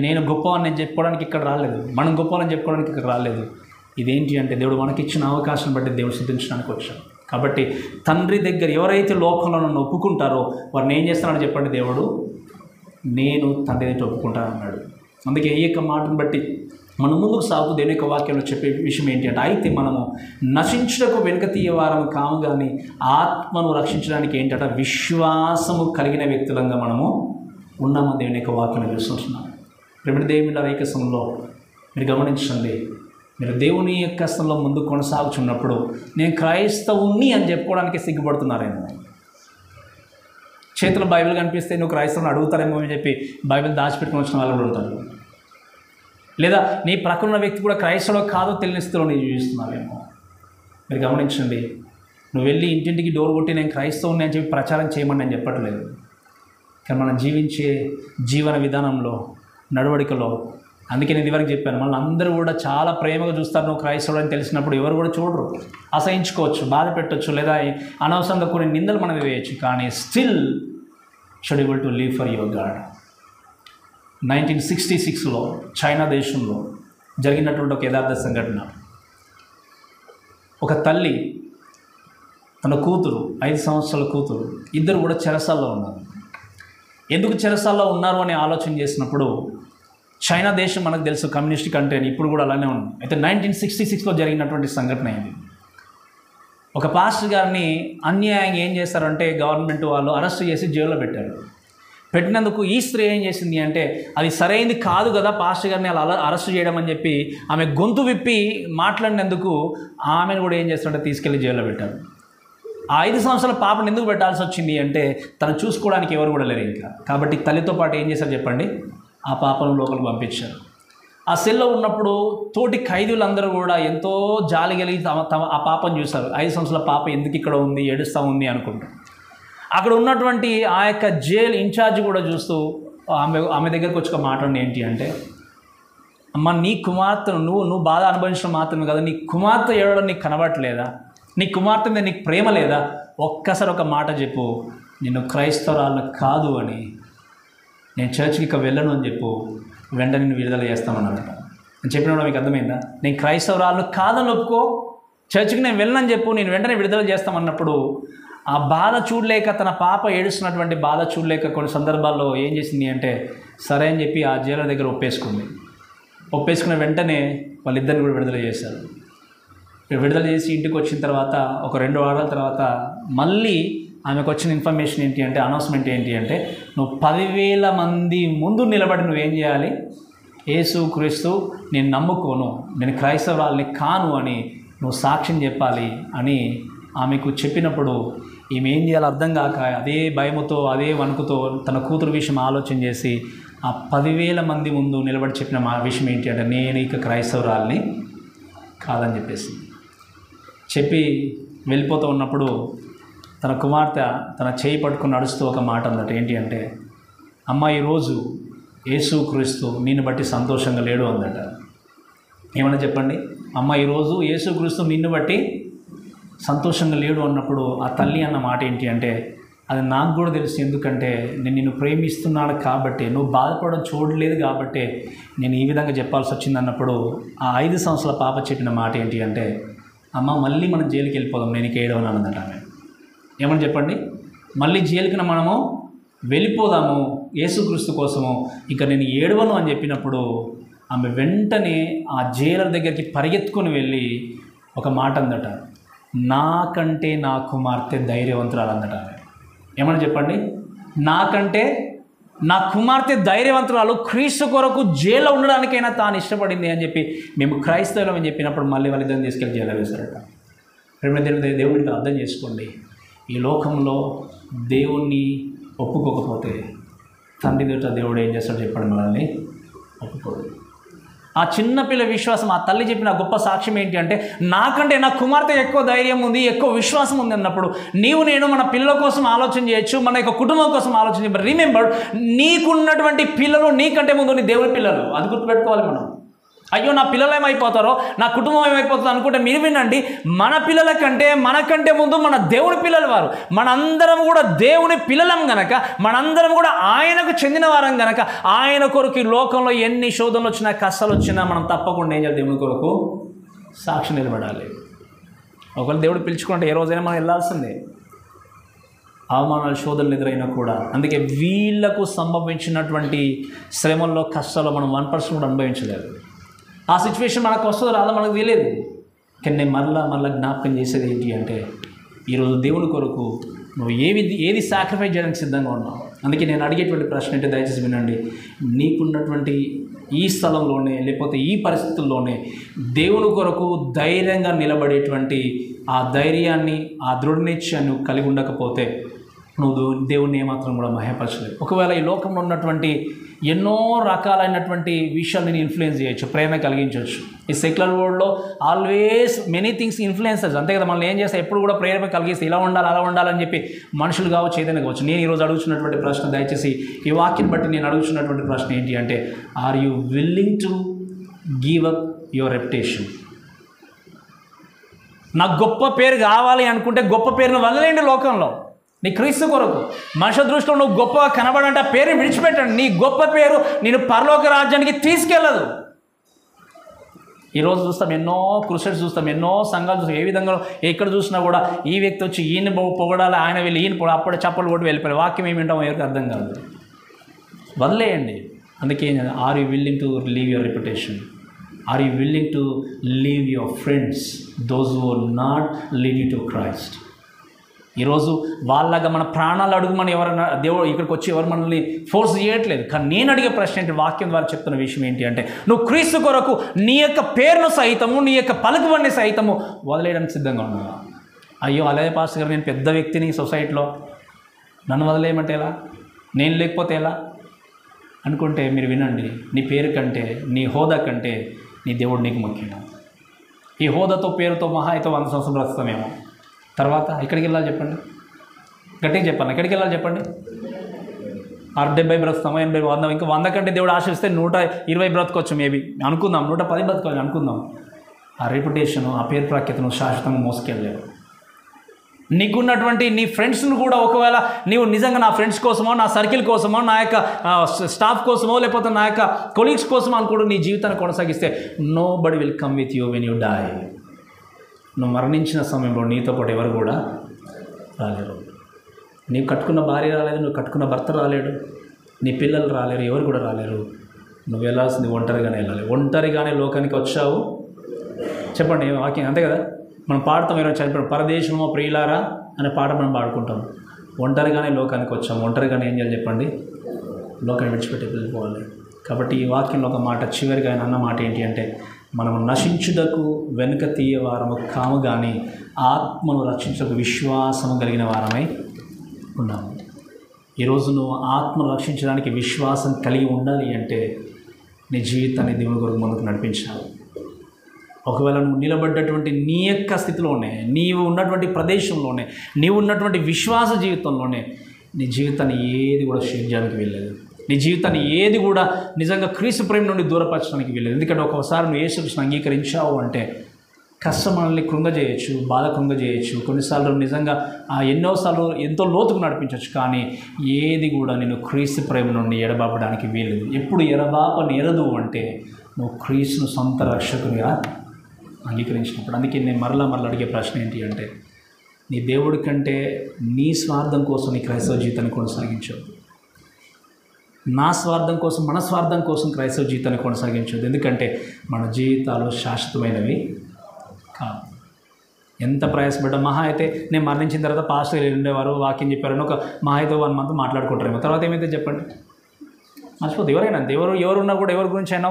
నేను గొప్పవాడిని నేను చెప్పుకోవడానికి ఇక్కడ రాలేదు, మనం గొప్పవాళ్ళని చెప్పుకోవడానికి ఇక్కడ రాలేదు. ఇదేంటి అంటే దేవుడు మనకిచ్చిన అవకాశం బట్టి దేవుడు సిద్ధించడానికి వచ్చాం. కాబట్టి తండ్రి దగ్గర ఎవరైతే లోకంలో నన్ను ఒప్పుకుంటారో వారిని ఏం చేస్తానని చెప్పండి, దేవుడు నేను తండ్రి దగ్గర ఒప్పుకుంటాను అన్నాడు. అందుకే ఈ యొక్క మాటను బట్టి మనం ముందుకు సాగుతూ దేవుని యొక్క వాక్యంలో చెప్పే విషయం ఏంటి అంటే, అయితే మనము నశించుటకు వెనుక తీయవారము కాము కానీ ఆత్మను రక్షించడానికి ఏంటంటే విశ్వాసము కలిగిన వ్యక్తులంగా మనము ఉన్నాము. దేవుని యొక్క వాక్యాన్ని చూస్తున్నాం. ఇప్పుడు దేవుని రేఖస్థంలో మీరు గమనించండి, మీరు దేవుని యొక్క స్థలంలో ముందు కొనసాగుచున్నప్పుడు నేను క్రైస్తవుని అని చెప్పుకోవడానికి సిగ్గుపడుతున్నారేమో. చేతుల బైబిల్ కనిపిస్తే నువ్వు క్రైస్తవుని అడుగుతారేమో అని చెప్పి బైబిల్ దాచిపెట్టుకుని వచ్చిన వాళ్ళు కూడా ఉంటారు. లేదా నీ ప్రక్కన ఉన్న వ్యక్తి కూడా క్రైస్తవుడో కాదో తెలియని స్థితిలో నేను జీవిస్తున్నావేమో. మీరు గమనించండి, నువ్వు వెళ్ళి ఇంటింటికి డోర్ కొట్టి నేను క్రైస్తవుని అని చెప్పి ప్రచారం చేయమని నేను చెప్పట్లేదు. కానీ మనం జీవించే జీవన విధానంలో, నడవడికలో, అందుకే నేను ఇదివరకు చెప్పాను, మళ్ళీ అందరూ కూడా చాలా ప్రేమగా చూస్తారు. నువ్వు క్రైస్తవుడు అని తెలిసినప్పుడు ఎవరు కూడా చూడరు, అసహించుకోవచ్చు, బాధ పెట్టవచ్చు, లేదా అనవసరంగా కొన్ని నిందలు మనం వేయచ్చు. కానీ still should able to live for your God. 1966లో చైనా దేశంలో జరిగినటువంటి ఒక యథార్థ సంఘటన. ఒక తల్లి తన కూతురు, 5 సంవత్సరాల కూతురు, ఇద్దరు కూడా చెరసాల్లో ఉన్నారు. ఎందుకు చెరసాల్లో ఉన్నారు అని ఆలోచన చేసినప్పుడు, చైనా దేశం మనకు తెలుసు కమ్యూనిస్ట్ కంట్రీ అని, ఇప్పుడు కూడా అలానే ఉంది. అయితే 1966లో జరిగినటువంటి సంఘటన ఇది. ఒక పాస్టర్ గారిని అన్యాయంగా ఏం చేస్తారంటే గవర్నమెంట్ వాళ్ళు అరెస్ట్ చేసి జైల్లో పెట్టారు. పెట్టినందుకు ఈ స్త్రీ ఏం చేసింది అంటే, అది సరైనది కాదు కదా పాస్టర్ గారిని అలా అరెస్ట్ చేయడం అని చెప్పి ఆమె గొంతు విప్పి మాట్లాడినందుకు ఆమెను కూడా ఏం చేస్తారంటే తీసుకెళ్ళి జైల్లో పెట్టారు. ఆ 5 సంవత్సరాల పాపను ఎందుకు పెట్టాల్సి వచ్చింది అంటే, తను చూసుకోవడానికి ఎవరు కూడా లేరు ఇంకా. కాబట్టి తల్లితో పాటు ఏం చేశారు చెప్పండి, ఆ పాపను లోపలికి పంపించారు. ఆ సెల్లో ఉన్నప్పుడు తోటి ఖైదీలందరూ కూడా ఎంతో జాలి కలిగి ఆ పాపను చూశారు. 5 సంవత్సరాల పాప ఎందుకు ఇక్కడ ఉంది, ఏడుస్తూ ఉంది అనుకుంటారు. అక్కడ ఉన్నటువంటి ఆ యొక్క జైలు ఇన్ఛార్జ్ కూడా చూస్తూ ఆమె దగ్గరకు వచ్చి ఒక మాట ఏంటి అంటే, అమ్మ నీ కుమార్తెను నువ్వు బాధ అనుభవించడం మాత్రమే కదా, నీ కుమార్తె ఏడవడం నీకు కనబడట్లేదా, నీ కుమార్తె మీద నీకు ప్రేమ లేదా, ఒక్కసారి ఒక మాట చెప్పు, నేను క్రైస్తవురాలను కాదు అని, నేను చర్చికి ఇక వెళ్ళను అని చెప్పు, వెంటనే నేను విడుదల చేస్తామన్నమాట. నేను చెప్పిన మీకు అర్థమైందా? నేను క్రైస్తవురాలను కాదని ఒప్పుకో, చర్చికి నేను వెళ్ళనని చెప్పు, నేను వెంటనే విడుదల చేస్తామన్నప్పుడు ఆ బాధ చూడలేక, తన పాప ఏడుస్తున్నటువంటి బాధ చూడలేక కొన్ని సందర్భాల్లో ఏం చేసింది అంటే, సరే అని చెప్పి ఆ జైలర్ దగ్గర ఒప్పేసుకున్న వెంటనే వాళ్ళిద్దరిని కూడా విడుదల చేశారు. విడుదల చేసి ఇంటికి వచ్చిన తర్వాత ఒక 2 వారాల తర్వాత మళ్ళీ ఆమెకు వచ్చిన ఇన్ఫర్మేషన్ ఏంటి అంటే, అనౌన్స్మెంట్ ఏంటి అంటే, నువ్వు 10,000 మంది ముందు నిలబడి నువ్వేం చేయాలి, యేసు క్రీస్తు నేను నమ్ముకోను, నేను క్రైస్తవురాల్ని కాను అని నువ్వు సాక్ష్యం చెప్పాలి అని ఆమెకు చెప్పినప్పుడు ఈమె ఏం చేయాలో అర్థం కాక అదే భయముతో, అదే వణుకుతో తన కూతురు విషయం ఆలోచన చేసి ఆ 10,000 మంది ముందు నిలబడి చెప్పిన మా విషయం ఏంటి అంటే, నేను ఇక క్రైస్తవురాల్ని కాదని చెప్పి వెళ్ళిపోతూ ఉన్నప్పుడు తన కుమార్తె తన చేయి పట్టుకుని నడుస్తూ ఒక మాట అందట. ఏంటి అంటే, అమ్మ ఈరోజు యేసు క్రీస్తు నిన్ను బట్టి సంతోషంగా లేడు అందట. ఏమన్నా చెప్పండి, అమ్మ ఈరోజు యేసు క్రీస్తు నిన్ను బట్టి సంతోషంగా లేడు అన్నప్పుడు ఆ తల్లి అన్న మాట ఏంటి అంటే, అది నాకు కూడా తెలుసు, ఎందుకంటే నేను నిన్ను ప్రేమిస్తున్నాను కాబట్టి, నువ్వు బాధపడడం చూడలేదు కాబట్టి నేను ఈ విధంగా చెప్పాల్సి వచ్చింది అన్నప్పుడు ఆ 5 సంవత్సరాల పాప చెప్పిన మాట ఏంటి అంటే, అమ్మ మళ్ళీ మనం జైలుకి వెళ్ళిపోదాం, నేను ఇక ఏడవను అన్నదట ఆమె. ఏమని చెప్పండి, మళ్ళీ జైలుకి మనము వెళ్ళిపోదాము, యేసుక్రీస్తు కోసము ఇక నేను ఏడవను అని చెప్పినప్పుడు ఆమె వెంటనే ఆ జైలర్ దగ్గరికి పరిగెత్తుకొని వెళ్ళి ఒక మాట అందట, నాకంటే నా కుమార్తె ధైర్యవంతురాలు అందట. ఏమని చెప్పండి? నాకంటే నా కుమార్తె ధైర్యవంతురాలు, క్రీస్తు కొరకు జైల్లో ఉండడానికైనా తాను ఇష్టపడింది అని చెప్పి మేము క్రైస్తవులం అని చెప్పినప్పుడు మళ్ళీ వాళ్ళిద్దరిని తీసుకెళ్ళి జైల్లో వేశారట. దేవుడిని అర్థం చేసుకోండి, ఈ లోకంలో దేవుణ్ణి ఒప్పుకోకపోతే తండ్రి ఎదుట దేవుడు ఏం చేస్తాడో చెప్పండి, మనల్ని ఒప్పుకోడు. ఆ చిన్నపిల్ల విశ్వాసం, ఆ తల్లి చెప్పిన గొప్ప సాక్ష్యం ఏంటి అంటే, నాకంటే నా కుమార్తె ఎక్కువ ధైర్యం ఉంది, ఎక్కువ విశ్వాసం ఉంది అన్నప్పుడు నీవు నేను మన పిల్లల కోసం ఆలోచన చేయొచ్చు, మన యొక్క కుటుంబం కోసం ఆలోచన చేయచ్చు. రిమెంబర్, నీకున్నటువంటి పిల్లలు నీకంటే ముందు నీ దేవుని పిల్లలు. అది గుర్తుపెట్టుకోవాలి మనం. అయ్యో నా పిల్లలు ఏమైపోతారో, నా కుటుంబం ఏమైపోతుందో అనుకుంటే మీరు వినండి, మన పిల్లల కంటే మనకంటే ముందు మన దేవుని పిల్లలు వారు. మనందరం కూడా దేవుని పిల్లలం గనక, మనందరం కూడా ఆయనకు చెందిన వారం గనక, ఆయన కొరకు ఈ లోకంలో ఎన్ని శోధనలు వచ్చినా, కష్టాలు వచ్చినా మనం తప్పకుండా ఏం చేయాలి? దేవుని కొరకు సాక్షి నిలబడాలి. ఒకవేళ దేవుడు పిలుచుకుంటే ఏ రోజైనా మనం వెళ్ళాల్సిందే, అవమానాలు శోధనలు ఎదురైనా కూడా. అందుకే వీళ్లకు సంభవించినటువంటి శ్రమల్లో, కష్టాల్లో మనం 1% కూడా అనుభవించలేదు. ఆ సిచ్యువేషన్ మనకు వస్తుందో రాదో మనకు తెలియదు. కానీ నేను మరలా జ్ఞాపకం చేసేది ఏంటి అంటే, ఈరోజు దేవుని కొరకు నువ్వు ఏది సాక్రిఫైస్ చేయడానికి సిద్ధంగా ఉన్నావు. అందుకే నేను అడిగేటువంటి ప్రశ్న ఏంటి, దయచేసి వినండి. నీకున్నటువంటి ఈ స్థలంలోనే, లేకపోతే ఈ పరిస్థితుల్లోనే దేవుని కొరకు ధైర్యంగా నిలబడేటువంటి ఆ ధైర్యాన్ని, ఆ దృఢనిశ్చయాన్ని నువ్వు కలిగి ఉండకపోతే నువ్వు దేవుణ్ణి ఏమాత్రం కూడా మహిమపరచలేవు. ఒకవేళ ఈ లోకంలో ఉన్నటువంటి ఎన్నో రకాలైనటువంటి విషయాలు నేను ఇన్ఫ్లుయెన్స్ చేయొచ్చు, ప్రేరణ కలిగించవచ్చు. ఈ సెక్యులర్ వరల్డ్లో ఆల్వేస్ మెనీ థింగ్స్ ఇన్ఫ్లుయెన్సెస్, అంతే కదా. మనల్ని ఏం చేస్తే ఎప్పుడు కూడా ప్రేరణ కలిగిస్తే ఇలా ఉండాలి, అలా ఉండాలని చెప్పి మనుషులు కావచ్చు, ఏదైనా కావచ్చు. నేను ఈరోజు అడుగుతున్నటువంటి ప్రశ్న, దయచేసి ఈ వాక్యం బట్టి నేను అడుగుతున్నటువంటి ప్రశ్న ఏంటి అంటే, are you willing to give up your reputation? నాకు గొప్ప పేరు కావాలి అనుకుంటే గొప్ప పేరును వదిలేయండి. లోకంలో నీ క్రీస్తు కొరకు మనుషుల దృష్టిలో నువ్వు గొప్పగా కనబడంటే ఆ పేరుని విడిచిపెట్టండి. నీ గొప్ప పేరు నేను పరలోక రాజ్యానికి తీసుకెళ్ళదు. ఈరోజు చూస్తాం, ఎన్నో క్రూసైడ్స్ చూస్తాం, ఎన్నో సంఘాలు చూస్తాం. ఏ విధంగా ఎక్కడ చూసినా కూడా ఈ వ్యక్తి వచ్చి ఈయన పొగడాలి, ఆయన వెళ్ళి ఈయన అప్పుడే చప్పలు కొట్టి వెళ్ళిపోయారు. వాక్యం ఏమి వింటామో ఎవరికి అర్థం కాదు. వదిలేయండి. అందుకే are you willing to leave your reputation? Are you willing to leave your friends, those who will not lead you to Christ? ఈరోజు వాళ్ళగా మన ప్రాణాలు అడుగుమని ఎవరైనా దేవుడు ఇక్కడికి వచ్చి ఎవరు మనల్ని ఫోర్స్ చేయట్లేదు. కానీ నేను అడిగే ప్రశ్న ఏంటి, వాక్యం ద్వారా చెప్తున్న విషయం ఏంటి అంటే, నువ్వు క్రీస్తు కొరకు నీ యొక్క పేరును సహితము, నీ యొక్క పలుకుబడిని సహితము వదిలేయడానికి సిద్ధంగా ఉన్నావా? అయ్యో అలాగే పాస్టర్ గారు, నేను పెద్ద వ్యక్తిని సొసైటీలో, నన్ను వదిలేయమంటే ఎలా, నేను లేకపోతే ఎలా అనుకుంటే మీరు వినండి, నీ పేరు కంటే, నీ హోదా కంటే నీ దేవుడు నీకు ముఖ్యం. ఈ హోదాతో పేరుతో మహా అయితే 100 సంవత్సరాలు బ్రతుకుతామేమో. తర్వాత ఎక్కడికి వెళ్ళాలి చెప్పండి? గట్టిగా చెప్పాలి, ఎక్కడికి వెళ్ళాలి చెప్పండి? 70 బ్రతుకుతామా, 80, 100, ఇంకా 100 కంటే దేవుడు ఆశిస్తే 120 బ్రతకొచ్చు, మేబీ అనుకుందాం, 110 బ్రతకొచ్చు అనుకుందాం. ఆ రెప్యుటేషను, ఆ పేరు ప్రాఖ్యతను శాశ్వతంగా మోసుకెళ్ళలేవు. నీకున్నటువంటి నీ ఫ్రెండ్స్ను కూడా, ఒకవేళ నీవు నిజంగా నా ఫ్రెండ్స్ కోసమో, నా సర్కిల్ కోసమో, నా యొక్క స్టాఫ్ కోసమో, లేకపోతే నా యొక్క కొలీగ్స్ కోసమో అనుకోడు నీ జీవితాన్ని కొనసాగిస్తే, nobody will come with you when you die. నువ్వు మరణించిన సమయంలో నీతో పాటు ఎవరు కూడా రాలేరు. నీవు కట్టుకున్న భార్య రాలేదు, నువ్వు కట్టుకున్న భర్త రాలేడు, నీ పిల్లలు రాలేరు, ఎవరు కూడా రాలేరు. నువ్వు వెళ్ళాల్సింది ఒంటరిగానే వెళ్ళాలి. ఒంటరిగానే లోకానికి వచ్చావు. చెప్పండి వాక్యం, అంతే కదా. మనం పాడతాం, ఈరోజు చనిపోయాం, పరదేశమో ప్రియులారా అనే పాట మనం పాడుకుంటాం. ఒంటరిగానే లోకానికి వచ్చాము, ఒంటరిగానే ఏం చేయాలి చెప్పండి? లోకాన్ని విడిచిపెట్టి వెళ్ళిపోవాలి. కాబట్టి ఈ వాక్యంలో ఒక మాట, చివరిగా ఆయన అన్న మాట ఏంటి అంటే, మనము నశించుటకు వెనుక తీయవారము కాము, కానీ ఆత్మను రక్షించుటకు విశ్వాసము కలిగిన వారమై ఉన్నాము. ఈరోజు నువ్వు ఆత్మను రక్షించడానికి విశ్వాసం కలిగి ఉండాలి అంటే నీ జీవితాన్ని దేవుని కొరకు ముందుకు నడిపించాలి. ఒకవేళ నువ్వు నిలబడ్డటువంటి నీ యొక్క స్థితిలోనే, నీవు ఉన్నటువంటి ప్రదేశంలోనే, నీవు ఉన్నటువంటి విశ్వాస జీవితంలోనే నీ జీవితాన్ని ఏది కూడా షేర్ చేయడానికి వెళ్ళలేదు. నీ జీవితాన్ని ఏది కూడా నిజంగా క్రీస్తు ప్రేమ నుండి దూరపరచడానికి వెళ్ళలేదు. ఎందుకంటే ఒకసారి నువ్వు యేసుక్రీస్తుని అంగీకరించావు అంటే కష్టం మనల్ని కృంగజేయచ్చు, బాధ కృంగజేయచ్చు, కొన్నిసార్లు నిజంగా ఎన్నోసార్లు ఎంతో లోతుకు నడిపించవచ్చు. కానీ ఏది కూడా నేను క్రీస్తు ప్రేమ నుండి ఎడబాపడానికి వీలేదు. ఎప్పుడు ఎరదు అంటే నువ్వు క్రీస్తును సొంత రక్షకునిగా అంగీకరించినప్పుడు. అందుకే నేను మరలా అడిగే ప్రశ్న ఏంటి అంటే, నీ దేవుడి కంటే నీ స్వార్థం కోసం నీ క్రైస్తవ జీవితాన్ని కొనసాగించావు. నా స్వార్థం కోసం, మన స్వార్థం కోసం క్రైస్తవ జీవితాన్ని కొనసాగించొద్దు. ఎందుకంటే మన జీవితాలు శాశ్వతమైనవి కాదు. ఎంత ప్రయాసపడ్డా, మహా అయితే నేను మరణించిన తర్వాత పాస్టర్ ఉండేవారు, వాక్యం చెప్పారని ఒక మహా అయితే 1 month మాట్లాడుకుంటారేమో. తర్వాత ఏమైతే చెప్పండి, మర్చిపోతుంది. ఎవరైనా అంతే. ఎవరున్నా కూడా ఎవరి గురించి అయినా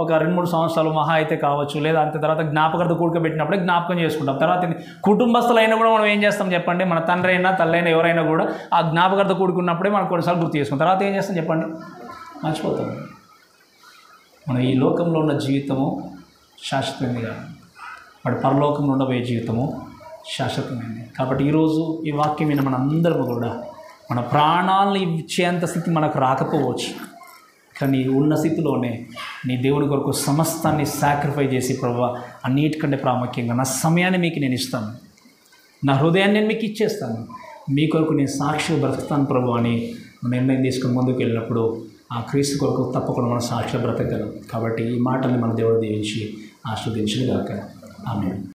ఒక 2-3 సంవత్సరాలు మహా అయితే కావచ్చు, లేదా అంత తర్వాత జ్ఞాపకత కూడుకోబెట్టినప్పుడే జ్ఞాపకం చేసుకుంటాం. తర్వాత కుటుంబస్తులైనా కూడా మనం ఏం చేస్తాం చెప్పండి, మన తండ్రి అయినా తల్లి అయినా ఎవరైనా కూడా ఆ జ్ఞాపకత కూడుకున్నప్పుడే మనం కొన్నిసార్లు గుర్తు చేసుకుంటాం. తర్వాత ఏం చేస్తాం చెప్పండి, మర్చిపోతాం. మనం ఈ లోకంలో ఉన్న జీవితము శాశ్వతమైనది కాదు, వాడు పరలోకంలో ఉండబోయే జీవితము శాశ్వతమైనది. కాబట్టి ఈరోజు ఈ వాక్యం విన్న మన అందరము కూడా మన ప్రాణాలను ఇచ్చేంత స్థితి మనకు రాకపోవచ్చు, కానీ ఉన్న స్థితిలోనే నీ దేవుని కొరకు సమస్తాన్ని సాక్రిఫైస్ చేసి, ప్రభువా అన్నిటికంటే ప్రాముఖ్యంగా నా సమయాన్ని మీకు నేను ఇస్తాను, నా హృదయాన్ని నేను మీకు ఇచ్చేస్తాను, మీ కొరకు నేను సాక్షిగా బ్రతుకుతాను ప్రభు అని నిర్ణయం తీసుకుని ముందుకు వెళ్ళినప్పుడు ఆ క్రీస్తు కొరకు తప్పకుండా మనం సాక్షిగా బ్రతకగలం. కాబట్టి ఈ మాటల్ని మన దేవుడు దీవించి ఆశీర్వదించును గాక. ఆమేన్.